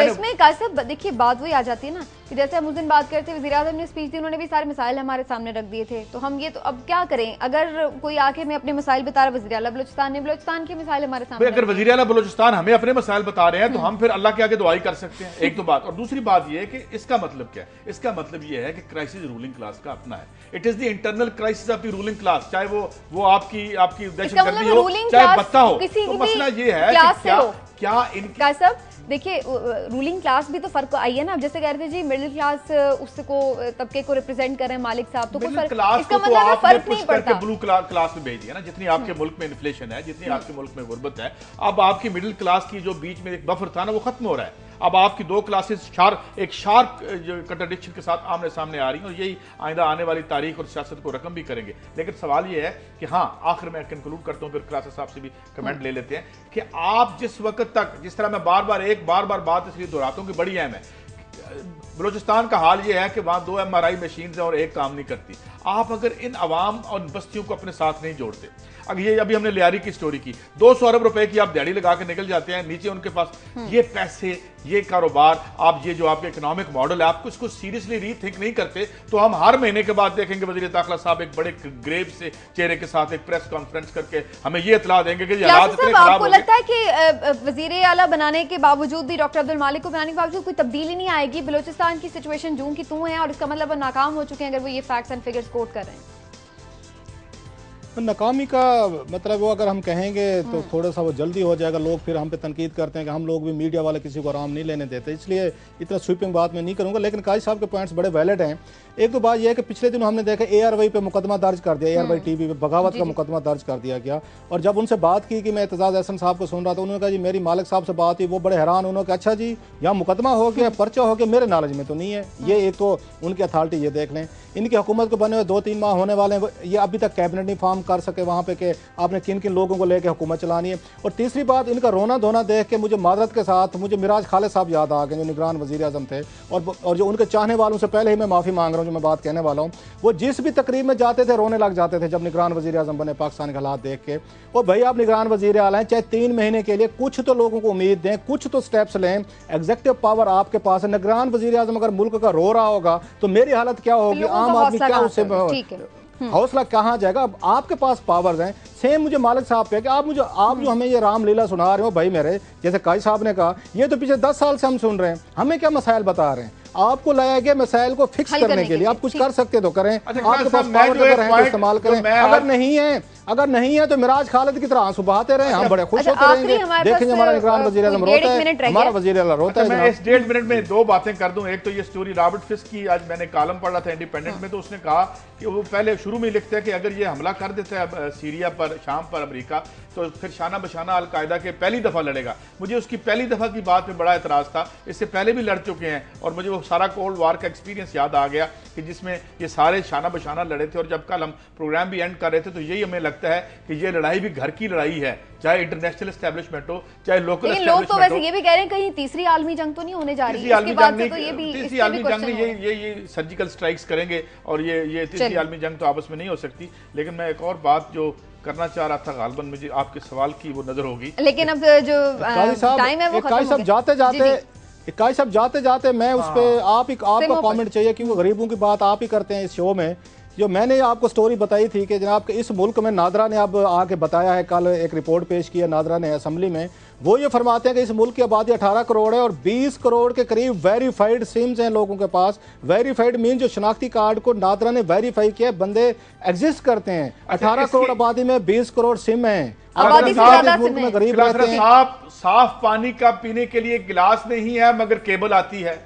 इसमें कासिफ देखिए बात वही आ जाती है ना कि जैसे हम उस दिन बात करते वज़ीर आज़म ने स्पीच दी, उन्होंने भी सारे मसाइल हमारे सामने रख दिए थे, तो हम ये तो अब क्या करें? अगर कोई आके मैं अपने मसाइल बता रहा, वज़ीर आला बलूचिस्तान ने बलूचिस्तान के मसाइल हमारे सामने, अगर वज़ीर आला बलूचिस्तान हमें अपने मसाइल बता रहे हैं तो हम फिर अल्लाह के आगे दुआई कर सकते हैं, एक तो बात। और दूसरी बात ये है कि इसका मतलब क्या है? इसका मतलब ये है कि क्राइसिस रूलिंग क्लास का अपना है। It is the internal crisis of the ruling class, चाहे वो आपकी दहशतगर्दी हो, चाहे बत्ता हो, तो मसला ये है कि क्या इनका सब देखिए रूलिंग क्लास भी तो फर्क आई है ना। अब जैसे कह रहे थे जी मिडिल क्लास उसको तबके को रिप्रेजेंट कर रहे हैं मालिक साहब, तो कोई इसका मतलब फर्क नहीं पड़ता। ब्लू क्लास में भेज दिया ना, जितनी आपके मुल्क में इन्फ्लेशन है, जितनी आपके मुल्क में गुर्बत है, अब आपकी मिडिल क्लास की जो बीच में एक बफर था ना वो खत्म हो रहा है। अब आपकी दो क्लासेस एक शार्प कंट्राडिक्शन के साथ आमने सामने आ रही हैं और यही आइंदा आने वाली तारीख और सियासत को रकम भी करेंगे। लेकिन सवाल ये है कि हाँ, आखिर में कंक्लूड करता हूँ, फिर क्लासेस साहब से भी कमेंट ले लेते हैं कि आप जिस वक्त तक, जिस तरह मैं बार बार बात इसलिए दोहराता हूँ कि बड़ी अहम है, बलूचिस्तान का हाल यह है कि वहां 2 MRI मशीन है और एक काम नहीं करती। आप अगर इन अवाम और बस्तियों को अपने साथ नहीं जोड़ते, अब ये अभी हमने लियारी की स्टोरी की, 200 अरब रुपए की आप दिहाड़ी लगा के निकल जाते हैं, नीचे उनके पास ये पैसे, ये कारोबार, आप ये जो आपके इकोनॉमिक मॉडल है, आपको इसको सीरियसली रीथिंक नहीं करते तो हम हर महीने के बाद देखेंगे वजीर दाखिला साहब एक बड़े ग्रेव से चेहरे के साथ एक प्रेस कॉन्फ्रेंस करके हमें ये इतला देंगे कि हालात इतने खराब हो गए। आपको लगता है कि वजीर आला बनाने के बावजूद भी, डॉक्टर अब्दुल मालिक को बनाने के बावजूद कोई तब्दीली नहीं आएगी? बलूचिस्तान की सिचुएशन जूं की तूं है और इसका मतलब वो नाकाम हो चुके हैं अगर वो ये फैक्ट्स एंड फिगर्स कोट कर रहे हैं। नाकामी का मतलब वो अगर हम कहेंगे तो थोड़ा सा वो जल्दी हो जाएगा। लोग फिर हम पे तनकीद करते हैं कि हम लोग भी मीडिया वाले किसी को आराम नहीं लेने देते, इसलिए इतना स्वीपिंग बात मैं नहीं करूंगा। लेकिन काजी साहब के पॉइंट्स बड़े वैलिड हैं। एक तो बात यह है कि पिछले दिनों हमने देखा ARY पे मुकदमा दर्ज कर दिया, ARY TV पे बगावत का मुकदमा दर्ज कर दिया गया। और जब उनसे बात की कि मैं एतजाज अहसन साहब को सुन रहा था, उन्होंने कहा जी मेरी मालिक साहब से बात हुई, वो बड़े हैरान, उन्होंने कहा अच्छा जी यहाँ मुकदमा हो गया, पर्चा हो गया, मेरे नॉलेज में तो नहीं है। ये एक तो उनकी अथॉरिटी, ये देख लें। इनकी हुकूमत को बने हुए 2-3 माह होने वाले हैं, ये अभी तक कैबिनेट नहीं फॉर्म कर सके वहाँ पे कि आपने किन किन लोगों को लेकर हुकूमत चलानी है। और तीसरी बात, इनका रोना धोना देख के मुझे मादरत के साथ मुझे मिराज खालिद साहब याद आ गए, जो निगरान वज़ीर आज़म थे और जो उनके चाहने वालों से पहले ही मैं माफ़ी मांग रहा हूँ जो मैं बात कहने वाला हूँ। वो जिस भी तकरीब में जाते थे रोने लग जाते थे जब निगरान वज़ीर आज़म बने पाकिस्तान के हालात देख के। और भाई आप निगरान वज़ीर आला हैं, चाहे 3 महीने के लिए कुछ तो लोगों को उम्मीद दें, कुछ तो स्टेप्स लें। एग्जीक्यूटिव पावर आपके पास है। निगरान वज़ीर आज़म अगर मुल्क का रो रहा होगा तो मेरी हालत क्या होगी, आम आदमी क्या उससे हौसला कहाँ जाएगा? अब आपके पास पावर्स हैं। सेम मुझे मालिक साहब पे कि आप जो हमें ये रामलीला सुना रहे हो, भाई मेरे जैसे काजी साहब ने कहा, ये तो पिछले 10 साल से हम सुन रहे हैं, हमें क्या मसाइल बता रहे हैं? आपको लाया गया मसाइल को फिक्स करने के लिए, आप कुछ कर सकते तो करें, आपके पास पावर अगर है तो इस्तेमाल करें, अगर नहीं है तो मिराज खालिद की तरह आंसू बहाते रहे, हम बड़े खुश होते रहेंगे। देखेंगे हमारा निगरान वज़ीर आज़म रोता है, हमारा वज़ीर आला रोता है। मैं इस 1.5 मिनट में 2 बातें कर दूं। एक तो ये स्टोरी रॉबर्ट फिस्क की, आज मैंने कॉलम पढ़ा था इंडिपेंडेंट में, तो उसने कहा कि वो पहले शुरू में लिखते हैं कि अगर ये हमला कर देता है सीरिया पर, शाम पर अमेरिका, तो फिर शाना बशाना अलकायदा के पहली दफा लड़ेगा। मुझे उसकी पहली दफा की बात में बड़ा एतराज था, इससे पहले भी लड़ चुके हैं और मुझे वो सारा कोल्ड वार का एक्सपीरियंस याद आ गया कि जिसमें ये सारे शाना बशाना लड़े थे। और जब कल हम प्रोग्राम भी एंड कर रहे थे तो यही हमें लगता है कि ये लड़ाई भी घर की लड़ाई है, चाहे इंटरनेशनल एस्टेब्लिशमेंट हो चाहे लोकल एस्टेब्लिशमेंट हो। लोग तो वैसे ये भी कह रहे हैं कहीं तीसरी आलमी जंग तो नहीं होने जा रही है, इसके बाद से तो ये भी तीसरी आलमी जंग में ये सर्जिकल स्ट्राइक्स करेंगे और ये तीसरी आलमी जंग तो आपस में नहीं हो सकती। लेकिन मैं एक और बात जो करना चाह रहा था, गालबन मुझे आपके सवाल की वो नजर होगी, लेकिन अब जो टाइम है वो खत्म हो गया। काजी साहब जाते जाते मैं उस पर आपका कमेंट चाहिए, क्योंकि गरीबों की बात आप ही करते हैं इस शो में। जो मैंने आपको स्टोरी बताई थी कि जनाब के इस मुल्क में, नादरा ने अब आके बताया है, कल एक रिपोर्ट पेश की है नादरा ने असेंबली में, वो ये फरमाते हैं कि इस मुल्क की आबादी 18 करोड़ है और 20 करोड़ के करीब वेरीफाइड सिम्स हैं लोगों के पास। वेरीफाइड मीन जो शनाख्ती कार्ड को नादरा ने वेरीफाई किया, बंदे एग्जिस्ट करते हैं। 18 करोड़ आबादी में 20 करोड़ सिम है। गरीब रहते हैं। साफ पानी का पीने के लिए गिलास नहीं है मगर केबल आती है।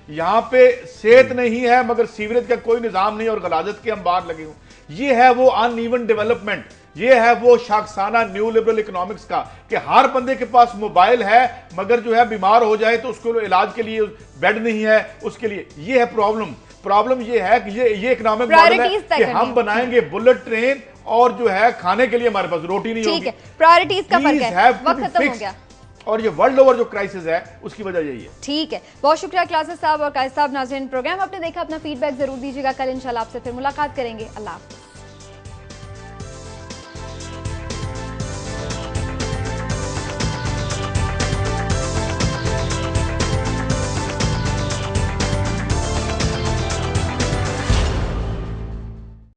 यहाँ पे सेहत नहीं है मगर सीवरेज का कोई निजाम नहीं और गलाजत के अंबार लगे हुए। ये है वो अनइवन डेवलपमेंट, ये है वो शाखसाना न्यू लिबरल इकोनॉमिक्स का कि हर बंदे के पास मोबाइल है मगर जो है बीमार हो जाए तो उसको इलाज के लिए बेड नहीं है उसके लिए। ये है प्रॉब्लम ये है कि ये इकोनॉमिक मॉडल है कि हम बनाएंगे बुलेट ट्रेन और जो है खाने के लिए हमारे पास रोटी नहीं होगी। प्रायोरिटीज का फर्क है, वक्त खत्म हो गया। और ये वर्ल्ड ओवर जो क्राइसिस है उसकी वजह यही है। ठीक है, बहुत शुक्रिया क्लासेस साहब और काजी साहब। नाज़रीन, प्रोग्राम आपने देखा, अपना फीडबैक जरूर दीजिएगा। कल इंशाल्लाह आपसे फिर मुलाकात करेंगे। अल्लाह हाफ़िज़।